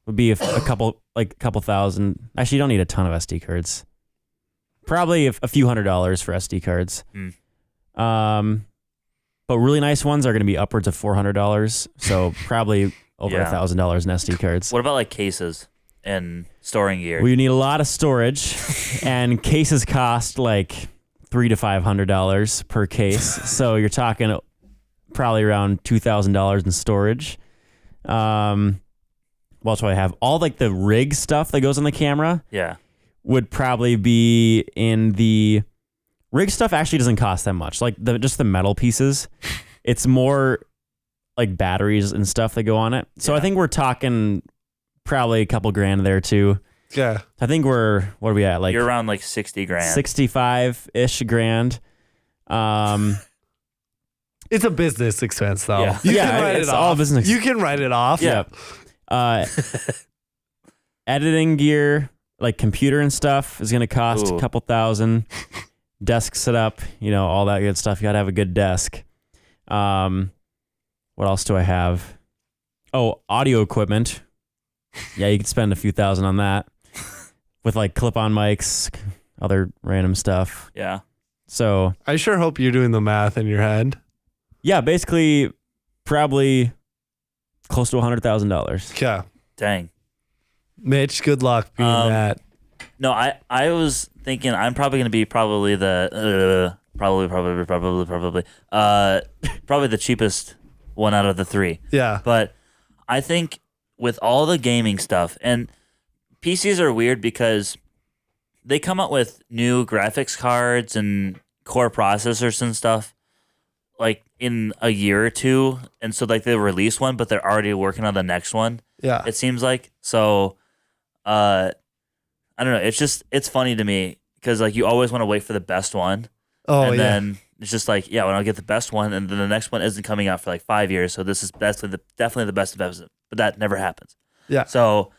would be a couple thousand. Actually, you don't need a ton of SD cards. Probably a few $100s for SD cards. But really nice ones are going to be upwards of $400. So probably over Yeah. $1,000 in SD cards. What about like cases and storing gear? We need a lot of storage, and cases cost like $300 to $500 per case. So you're talking probably around $2,000 in storage. What else do I have? All like the rig stuff that goes on the camera Yeah. would probably be in the rig stuff. Actually, doesn't cost that much. Like just the metal pieces. It's more like batteries and stuff that go on it. So I think we're talking probably a couple grand there too. Yeah. I think what are we at? Like You're around like 60 grand. 65-ish grand. It's a business expense though. Yeah. You Yeah, can write it's it all off. business. You can write it off. Yeah. Editing gear, like computer and stuff, is going to cost Ooh. a couple thousand. Desk setup, all that good stuff. You got to have a good desk. What else do I have? Oh, audio equipment. Yeah, you could spend a few thousand on that with like clip-on mics, other random stuff. Yeah. So I sure hope you're doing the math in your head. yeah, basically probably close to $100,000. Okay. Dang. Mitch, good luck being that. No, I was thinking I'm probably going to be probably the probably the cheapest one out of the 3. Yeah. But I think with all the gaming stuff, and PCs are weird because they come out with new graphics cards and core processors and stuff like in a year or two, and so like they release one, but they're already working on the next one. Yeah. It seems like so. I don't know. It's funny to me because like you always want to wait for the best one, and then it's just like when I get the best one, and then the next one isn't coming out for like 5 years. So this is definitely the best investment, but that never happens. Yeah. So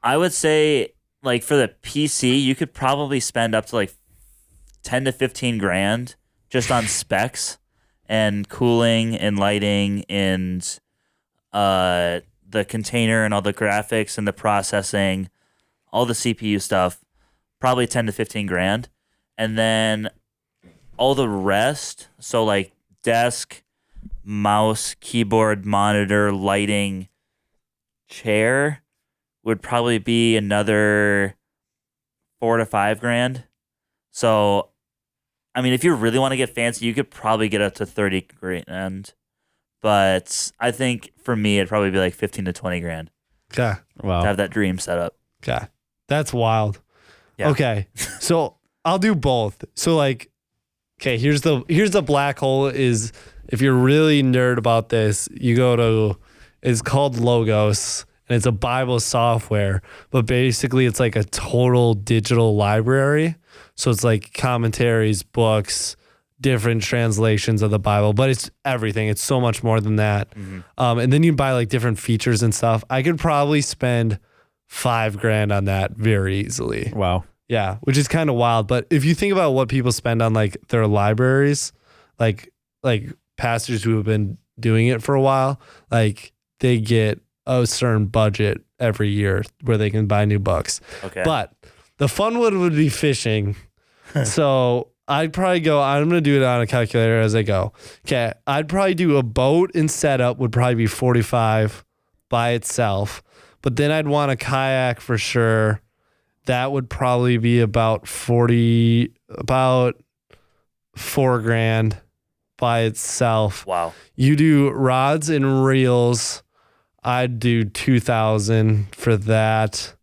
I would say like for the PC, you could probably spend up to like 10 to 15 grand just on specs and cooling and lighting and the container and all the graphics and the processing, all the CPU stuff, probably 10 to 15 grand. And then all the rest, so like desk, mouse, keyboard, monitor, lighting, chair would probably be another 4 to 5 grand. So, I mean, if you really want to get fancy, you could probably get up to 30 grand. But I think for me, it'd probably be like 15 to 20 grand Okay. Wow. to have that dream set up. Okay. That's wild. Yeah. Okay. So I'll do both. So like, okay, here's the black hole is if you're really nerd about this, you go to, it's called Logos and it's a Bible software, but basically it's like a total digital library. So it's like commentaries, books, different translations of the Bible, but it's everything. It's so much more than that. Mm-hmm. And then you buy like different features and stuff. I could probably spend 5 grand on that very easily. Wow. Yeah, which is kind of wild. But if you think about what people spend on like their libraries, like pastors who have been doing it for a while, like they get a certain budget every year where they can buy new books. Okay. But the fun one would be fishing. So I'd probably go, I'm going to do it on a calculator as I go. Okay. I'd probably do a boat and setup would probably be 45 by itself. But then I'd want a kayak for sure. That would probably be about 4 grand by itself. Wow. You do rods and reels. I'd do 2,000 for that.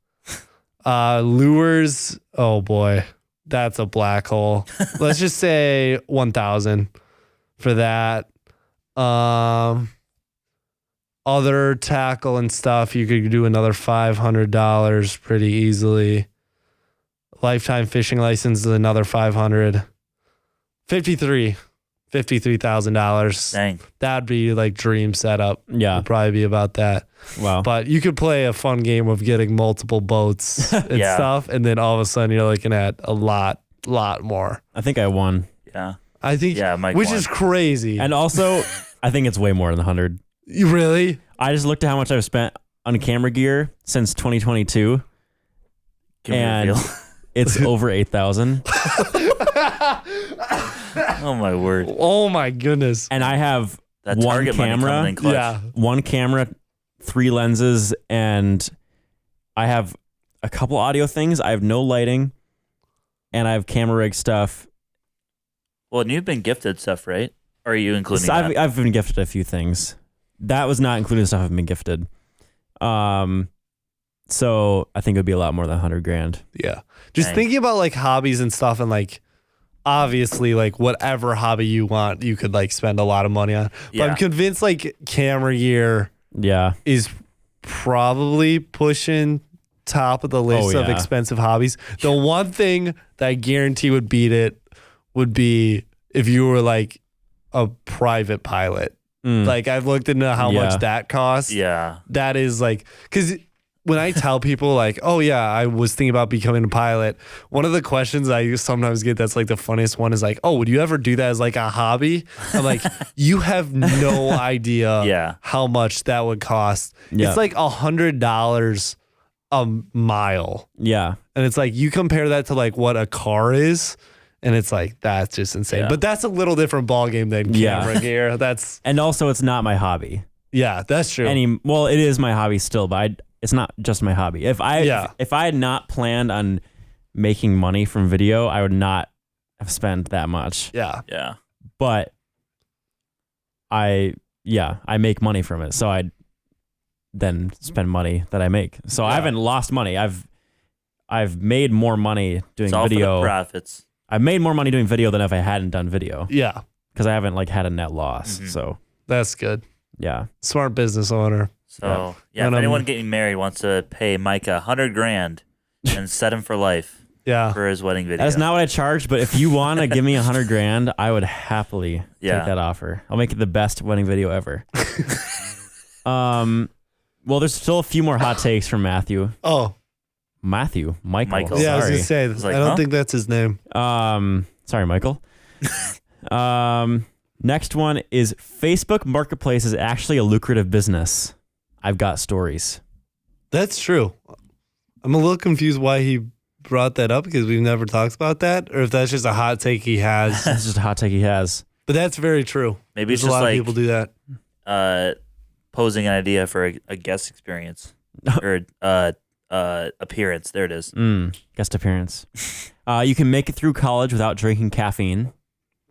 Lures. Oh boy, that's a black hole. Let's just say 1,000 for that. Other tackle and stuff, you could do another $500 pretty easily. Lifetime fishing license is another $500. $53,000. Dang. That'd be like dream setup. Yeah. Would probably be about that. Wow. But you could play a fun game of getting multiple boats and Yeah. stuff, and then all of a sudden you're looking at a lot more. I think I won. Yeah. I think, Yeah, Mike which won. is crazy. And also, I think it's way more than 100. You really? I just looked at how much I've spent on camera gear since 2022, Give me a and feel. it's over 8,000. Oh my word. Oh my goodness. And I have That one Target money coming camera, in clutch. Yeah. 3 lenses, and I have a couple audio things. I have no lighting, and I have camera rig stuff. Well, and you've been gifted stuff, right? Or are you including So that? I've been gifted a few things. That was not including the stuff I've been gifted. So I think it would be a lot more than 100 grand. Yeah. Just Dang. thinking about like hobbies and stuff, and like obviously like whatever hobby you want, you could like spend a lot of money on. But Yeah. I'm convinced like camera gear Yeah. is probably pushing top of the list of yeah. expensive hobbies. The one thing that I guarantee would beat it would be if you were like a private pilot. Mm. Like I've looked into how Yeah. much that costs. Yeah. That is like, because when I tell people like, oh yeah, I was thinking about becoming a pilot, one of the questions I sometimes get that's like the funniest one is like, oh, would you ever do that as like a hobby? I'm like, you have no idea Yeah. how much that would cost. Yeah. It's like $100 a mile. Yeah. And it's like, you compare that to like what a car is, and it's like, that's just insane. Yeah. But that's a little different ballgame than Yeah. camera gear. That's, And also, it's not my hobby. yeah, that's true. Well, it is my hobby still, but it's not just my hobby. If I had not planned on making money from video, I would not have spent that much. yeah. Yeah. But I make money from it, so I then spend money that I make. So I Yeah. haven't lost money. I've made more money doing It's all for the video. profits. I've made more money doing video than if I hadn't done video, Yeah. because I haven't like had a net loss. Mhm. So That's good. yeah. Smart business owner. So yeah, And, if anyone getting married wants to pay Micah 100 grand and set him for life Yeah. for his wedding video. That's not what I charged, but if you want to give me 100 grand, I would happily Yeah. take that offer. I'll make it the best wedding video ever. Well, there's still a few more hot takes from Matthew. Oh, Michael. Michael. Yeah, I was Sorry. gonna say. like, I don't huh? think that's his name. Sorry, Michael. Next one is Facebook Marketplace is actually a lucrative business. I've got stories. That's true. I'm a little confused why he brought that up because we've never talked about that, or if that's just a hot take he has. That's just a hot take he has. But that's very true. Maybe it's There's a just lot like of people do that. Posing an idea for a guest experience or appearance. There it is. Guest appearance. You can make it through college without drinking caffeine.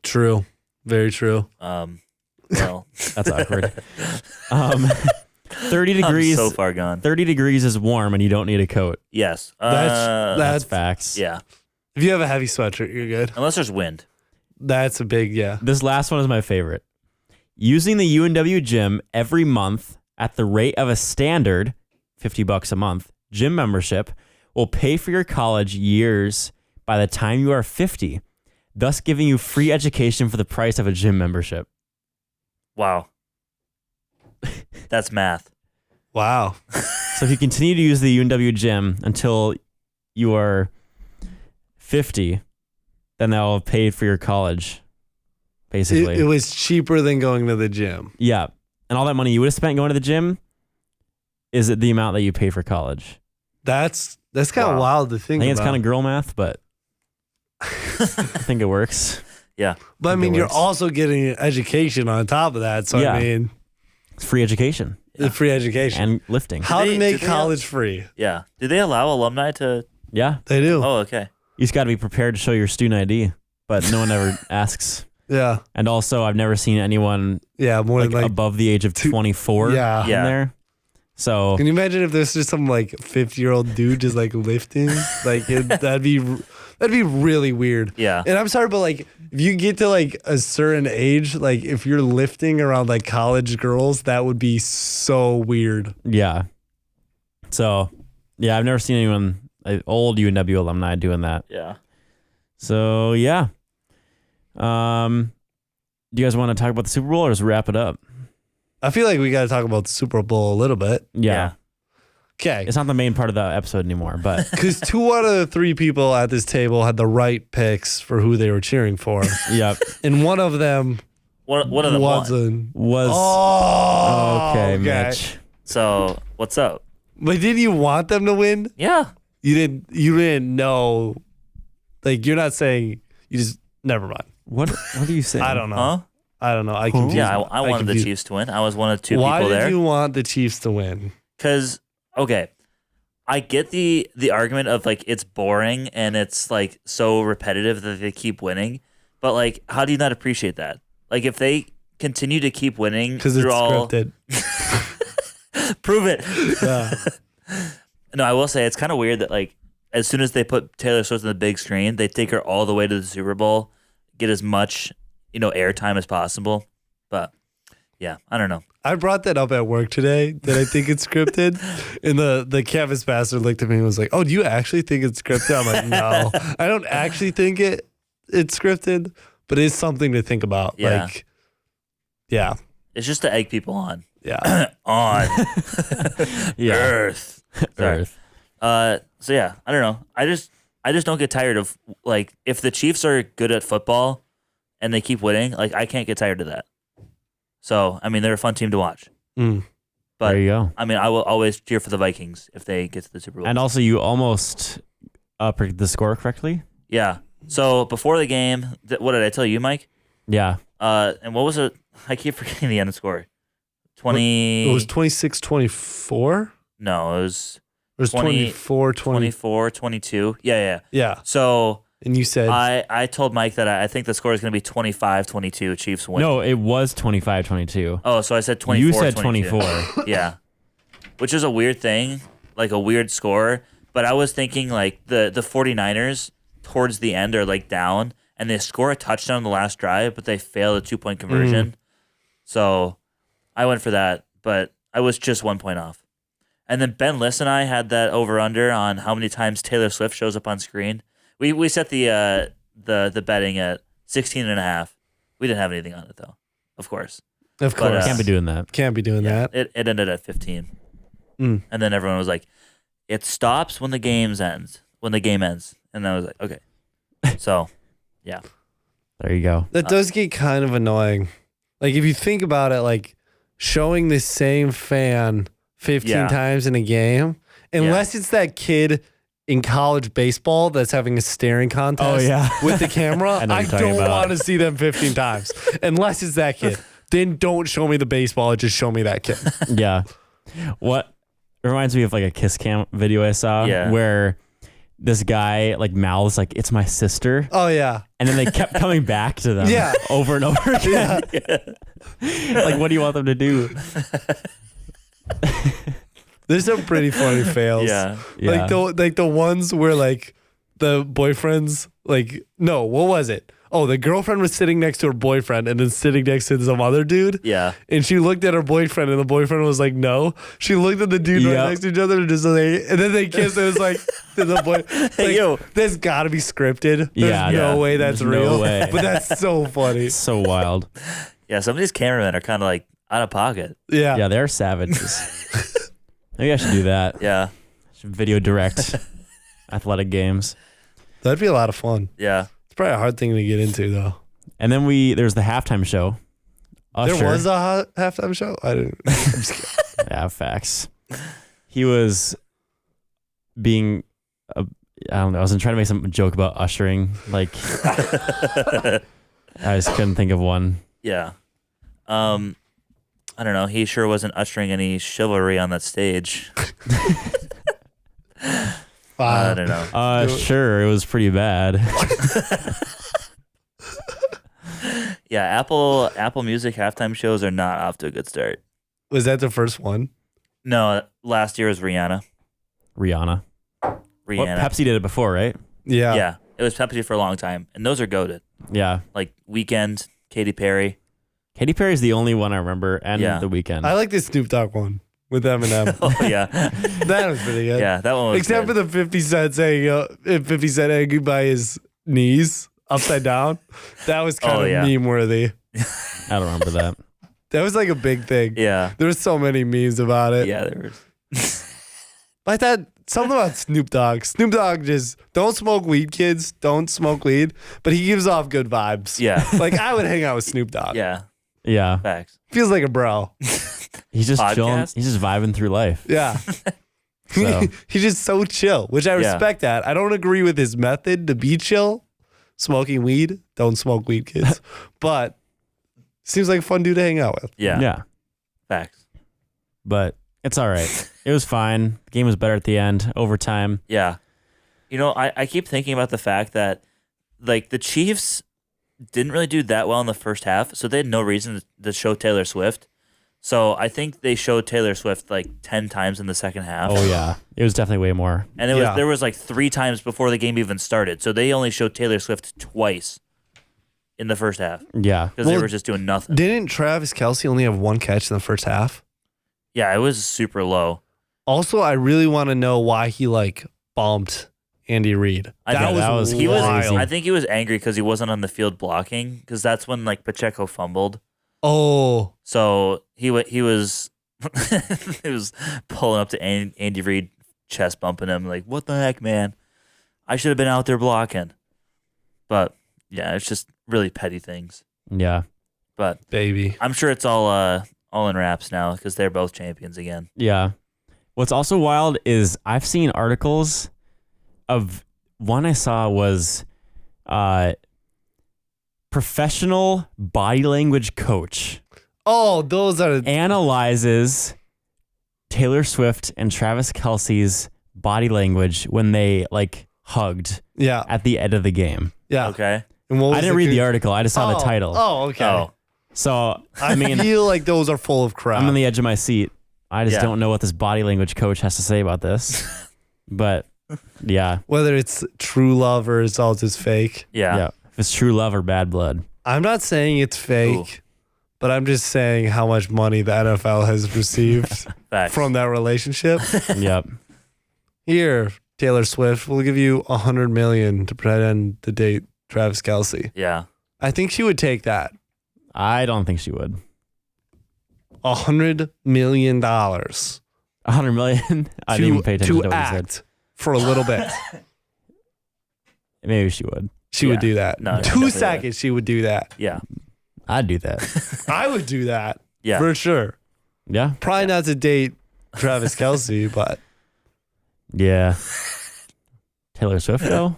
True. Very true. Well, That's awkward. 30 degrees. I'm so far gone. 30 degrees is warm and you don't need a coat. Yes. That's facts. Yeah. If you have a heavy sweatshirt, you're good. Unless there's wind. That's a big, yeah. This last one is my favorite. Using the UNW gym every month at the rate of a standard $50 a month gym membership will pay for your college years by the time you are 50, thus giving you free education for the price of a gym membership. Wow. That's math. Wow. So if you continue to use the UNW gym until you are 50, then they'll have paid for your college, basically. It was cheaper than going to the gym. Yeah. And all that money you would have spent going to the gym is the amount that you pay for college. That's kind of Wow. wild to I think think it's about. kind of girl math, but I think it works. Yeah. But I think mean, it you're works. also getting an education on top of that. So Yeah. I mean, It's free education the free education. and lifting. How Do to they- make do they have- college free? Yeah. Do they allow alumni to? Yeah. They do. Oh, okay. You just got to be prepared to show your student ID, but no one ever asks. Yeah. And also, I've never seen anyone Yeah. More like, than like, above the age of 24 Yeah. in Yeah. there. So can you imagine if there's just some like 50-year-old dude just like lifting? Like that'd be really weird. Yeah. And I'm sorry, but like if you get to like a certain age, like if you're lifting around like college girls, that would be so weird. yeah. So yeah, I've never seen anyone, old UNW alumni doing that. Yeah. So yeah. Do you guys want to talk about the Super Bowl or just wrap it up? I feel like we got to talk about the Super Bowl a little bit. Yeah. Okay. It's not the main part of the episode anymore, but Because 2 out of the 3 people at this table had the right picks for who they were cheering for. yeah, And one of them One of them won. wasn't. was okay, Mitch. So what's up? But didn't you want them to win? Yeah. You didn't know. Like, you're not saying, you just, never mind. What are you saying? I don't know. Huh? I don't know. I confused. Yeah. I wanted the confused- Chiefs to win. I was one of 2 Why people did there. you want the Chiefs to win? Because okay, I get the argument of like it's boring and it's like so repetitive that they keep winning, but like how do you not appreciate that? Like if they continue to keep winning Because it's through all, scripted. prove it. Yeah. No, I will say it's kind of weird that like as soon as they put Taylor Swift on the big screen, they take her all the way to the Super Bowl, get as much airtime as possible. But yeah, I don't know. I brought that up at work today that I think it's scripted. And the campus pastor looked at me and was like, "Oh, do you actually think it's scripted?" I'm like, "No, I don't actually think it's scripted, but it's something to think about." Yeah. Like, yeah. It's just to egg people on. Yeah. On Yeah. Earth. Sorry. Earth. So yeah, I don't know. I just don't get tired of like if the Chiefs are good at football and they keep winning, like I can't get tired of that. So I mean, they're a fun team to watch. Mm. But There you go. I mean, I will always cheer for the Vikings if they get to the Super Bowl. And also, you almost predicted the score correctly. Yeah. So before the game, what did I tell you, Mike? Yeah. And what was it? I keep forgetting the end score. 20. It was 26-24? No, it was It was 20 24-20. 24, 22. Yeah. Yeah. So And you said I told Mike that I think the score is going to be 25-22. Chiefs win. No, it was 25-22. Oh, so I said 24. You said 22. 24. Yeah. Which is a weird thing, like a weird score. But I was thinking like the 49ers towards the end are like down and they score a touchdown on the last drive, but they fail a 2-point conversion. So I went for that, but I was just 1 point off. And then Ben Liss and I had that over under on how many times Taylor Swift shows up on screen. We set the betting at 16.5. We didn't have anything on it though, of course. of but, course. Can't be doing that. Can't be doing that. It ended at 15. Mm. And then everyone was like, it stops when the game ends. And I was like, okay. So, yeah. There you go. That does get kind of annoying. Like if you think about it, like showing the same fan 15 times in a game, unless it's that kid in college baseball that's having a staring contest with the camera, I don't want to see them 15 times. Unless it's that kid. Then don't show me the baseball, just show me that kid. Yeah. What it reminds me of like a kiss cam video I saw where this guy like mouths like, it's my sister. Oh yeah. And then they kept coming back to them over and over again. Like, what do you want them to do? There's some pretty funny fails. Yeah. Like the ones where like the boyfriend's like, no, what was it? Oh, the girlfriend was sitting next to her boyfriend and then sitting next to some other dude. Yeah. And she looked at her boyfriend and the boyfriend was like, no. She looked at the dude right next to each other and just like, and then they kissed and it was like, to the boy, like, yo, there's gotta be scripted. There's no way that's real. No way. But that's so funny. It's so wild. Yeah, some of these cameramen are kind of like out of pocket. Yeah. Yeah, they're savages. Maybe I should do that. Yeah. I should video direct athletic games. That'd be a lot of fun. Yeah. It's probably a hard thing to get into though. And then there's the halftime show. Usher. There was a halftime show? I didn't. I'm just kidding. Yeah, facts. He was being, I don't know, I was trying to make some joke about ushering. Like, I just couldn't think of one. Yeah. I don't know. He sure wasn't ushering any chivalry on that stage. I don't know. Sure, it was pretty bad. Yeah, Apple Music halftime shows are not off to a good start. Was that the first one? No, last year was Rihanna. Well, Pepsi did it before, right? Yeah. Yeah, it was Pepsi for a long time, and those are goated. Yeah. Like Weeknd, Katy Perry. Katy Perry's the only one I remember, and The Weeknd. I like the Snoop Dogg one with Eminem. Oh yeah, that was pretty good. Yeah, that one was Except good. for the 50 Cent saying 50 Cent hanging by his knees upside down. That was kind of meme worthy. I don't remember that. That was like a big thing. Yeah, there was so many memes about it. Yeah, there was. I thought something about Snoop Dogg. Snoop Dogg just don't smoke weed, kids. Don't smoke weed. But he gives off good vibes. Yeah, like I would hang out with Snoop Dogg. Yeah. Yeah. Facts. Feels like a bro. He's just chilling. He's just vibing through life. Yeah. So. He's just so chill, which I respect that. I don't agree with his method to be chill. Smoking weed. Don't smoke weed, kids. But seems like a fun dude to hang out with. Yeah. Yeah. Facts. But it's all right. It was fine. The game was better at the end, overtime. Yeah. You know, I keep thinking about the fact that like the Chiefs didn't really do that well in the first half, so they had no reason to show Taylor Swift. So I think they showed Taylor Swift like 10 times in the second half. Oh yeah, it was definitely way more. And there was like 3 times before the game even started. So they only showed Taylor Swift twice in the first half. Yeah, because they were just doing nothing. Didn't Travis Kelce only have 1 catch in the first half? Yeah, it was super low. Also, I really want to know why he like bumped Andy Reid. That was wild. I think he was angry because he wasn't on the field blocking, because that's when like Pacheco fumbled. Oh, so he was he was pulling up to Andy Reid, chest bumping him like, "What the heck, man? I should have been out there blocking." But yeah, it's just really petty things. Yeah, but baby, I'm sure it's all in wraps now because they're both champions again. Yeah. What's also wild is I've seen articles of one I saw was professional body language coach. Oh, those are analyzes Taylor Swift and Travis Kelce's body language when they like hugged. Yeah. At the end of the game. Yeah. Okay. And what was I didn't read the article. I just saw the title. Oh, okay. Oh. So I feel like those are full of crap. I'm on the edge of my seat. I just don't know what this body language coach has to say about this. But yeah. Whether it's true love or it's all just fake. Yeah. If it's true love or bad blood. I'm not saying it's fake, but I'm just saying how much money the NFL has received from that relationship. Yep. Here, Taylor Swift, we'll give you $100 million to pretend to date Travis Kelce. Yeah. I think she would take that. I don't think she would. $100 million. 100 million. I didn't even pay attention to what he said. act for a little bit. Maybe she would. She would do that. No, 2 seconds, she would do that. Yeah. I'd do that. I would do that. Yeah. For sure. Yeah. Probably not to date Travis Kelce, but Yeah. Taylor Swift though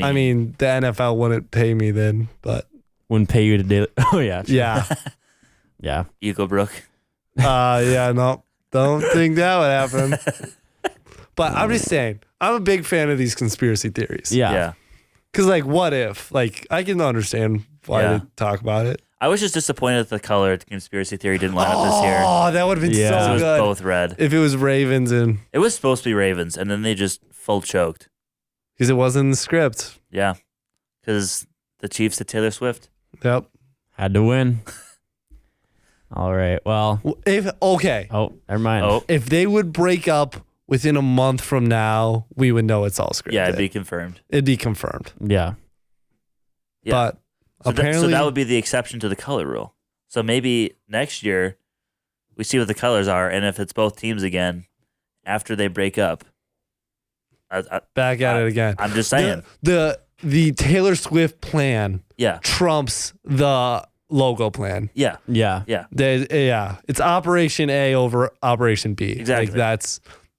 I mean, the NFL wouldn't pay me then, but wouldn't pay you to do. Oh yeah. True. yeah. Yeah. Eagle Brook. Yeah, no. Don't think that would happen. But I'm just saying, I'm a big fan of these conspiracy theories. Yeah. Yeah. Because, like, what if? Like, I can understand why they talk about it. I was just disappointed that the color of the conspiracy theory didn't line up this year. Oh, that would have been Yeah. so It was good. both red. If it was Ravens and It was supposed to be Ravens, and then they just full choked. because it wasn't in the script. Yeah. Because the Chiefs had Taylor Swift. Yep. Had to win. All right. Well. Okay, Oh, never mind. Oh, if they would break up within a month from now, we would know it's all scripted. yeah, it'd be confirmed. It'd be confirmed. Yeah. Yeah. But so apparently, that would be the exception to the color rule. So maybe next year we see what the colors are, and if it's both teams again after they break up, back at it again. I'm just saying. The Taylor Swift plan Yeah. trumps the logo plan. Yeah. Yeah. Yeah. It's Operation A over Operation B. Exactly. Like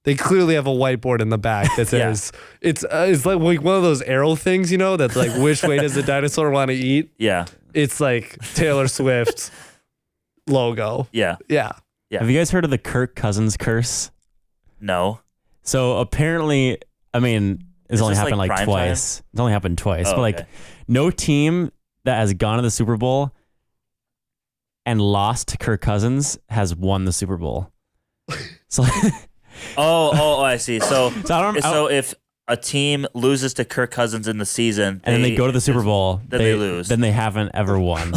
they clearly have a whiteboard in the back that says it's like one of those arrow things, you know, that's like which way does the dinosaur want to eat? Yeah. It's like Taylor Swift logo. Yeah. Yeah. Yeah. Have you guys heard of the Kirk Cousins curse? No. So apparently, I mean, it's Is only this happened like like prime twice. It's only happened twice. Oh, but like okay. no team that has gone to the Super Bowl and lost to Kirk Cousins has won the Super Bowl. So Oh, I see. So, I don't- if a team loses to Kirk Cousins in the season, and then they go to the Super Bowl, then they lose. Then they haven't ever won.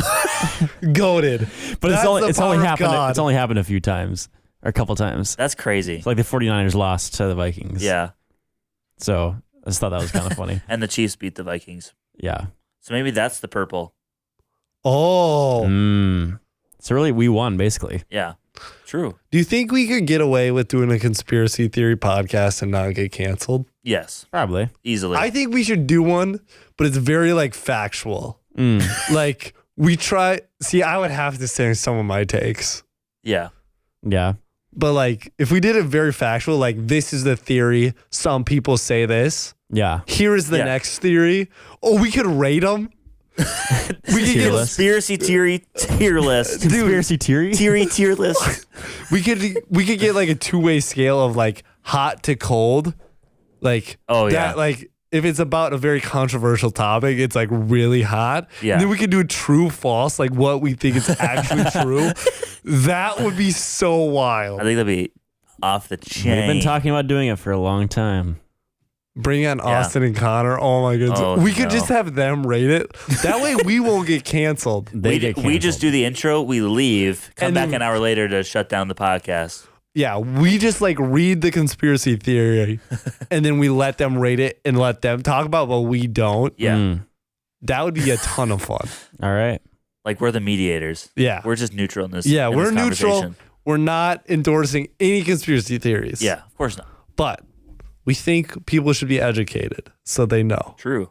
Goated. But That's the it's only power of happened. God. It's only happened a few times or a couple times. That's crazy. It's like the 49ers lost to the Vikings. Yeah. So I just thought that was kind of funny. And the Chiefs beat the Vikings. Yeah. So maybe that's the purple. Oh. So really, we won basically. Yeah. True. Do you think we could get away with doing a conspiracy theory podcast and not get canceled? Yes. Probably. Easily. I think we should do one, but it's very like factual. Like we try. See, I would have to say some of my takes, yeah. Yeah. but like if we did it very factual, like this is the theory. Some people say this. Yeah. Here is the Yeah. next theory. Oh, we could rate them. We could Tier get list. Conspiracy theory tier list. Conspiracy theory. Tier list. we could get like a 2-way scale of like hot to cold. Like Oh, yeah. that, like if it's about a very controversial topic, it's like really hot. Yeah. And then we could do true false, like what we think is actually true. That would be so wild. I think that'd be off the chain. We've been talking about doing it for a long time. Bring on Austin and Connor. Oh my goodness. Oh, we could no. just have them rate it. That way we won't get canceled. They get We just canceled. do the intro, we leave, come And back then- an hour later to shut down the podcast. Yeah, we just like read the conspiracy theory and then we let them rate it and let them talk about what we don't. Yeah. That would be a ton of fun. All right. Like we're the mediators. Yeah. We're just neutral in this. Yeah, in we're this neutral. conversation. We're not endorsing any conspiracy theories. Yeah, of course not. But we think people should be educated so they know. True.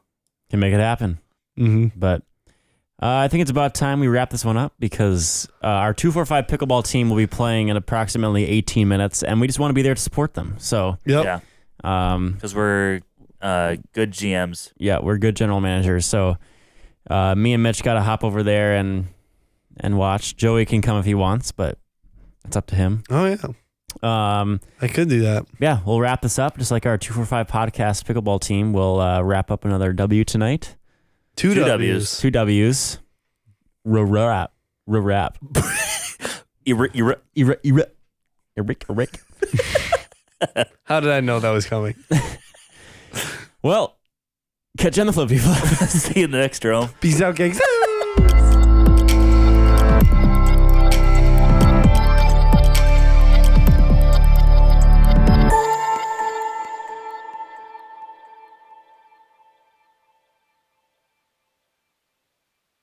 Can make it happen. Mm-hmm. But I think it's about time we wrap this one up because our 245 pickleball team will be playing in approximately 18 minutes, and we just want to be there to support them. So, Yep. Yeah. um, Because we're good GMs. yeah, we're good general managers. So, me and Mitch got to hop over there and watch. Joey can come if he wants, but it's up to him. Oh, yeah. I could do that. Yeah, we'll wrap this up just like our 245 podcast pickleball team. We'll wrap up another W tonight. Two Two W's. 2 W's. Rap. Eric. How did I know that was coming? Well, catch you on the flip, people. See you in the next row. Peace out, gangs.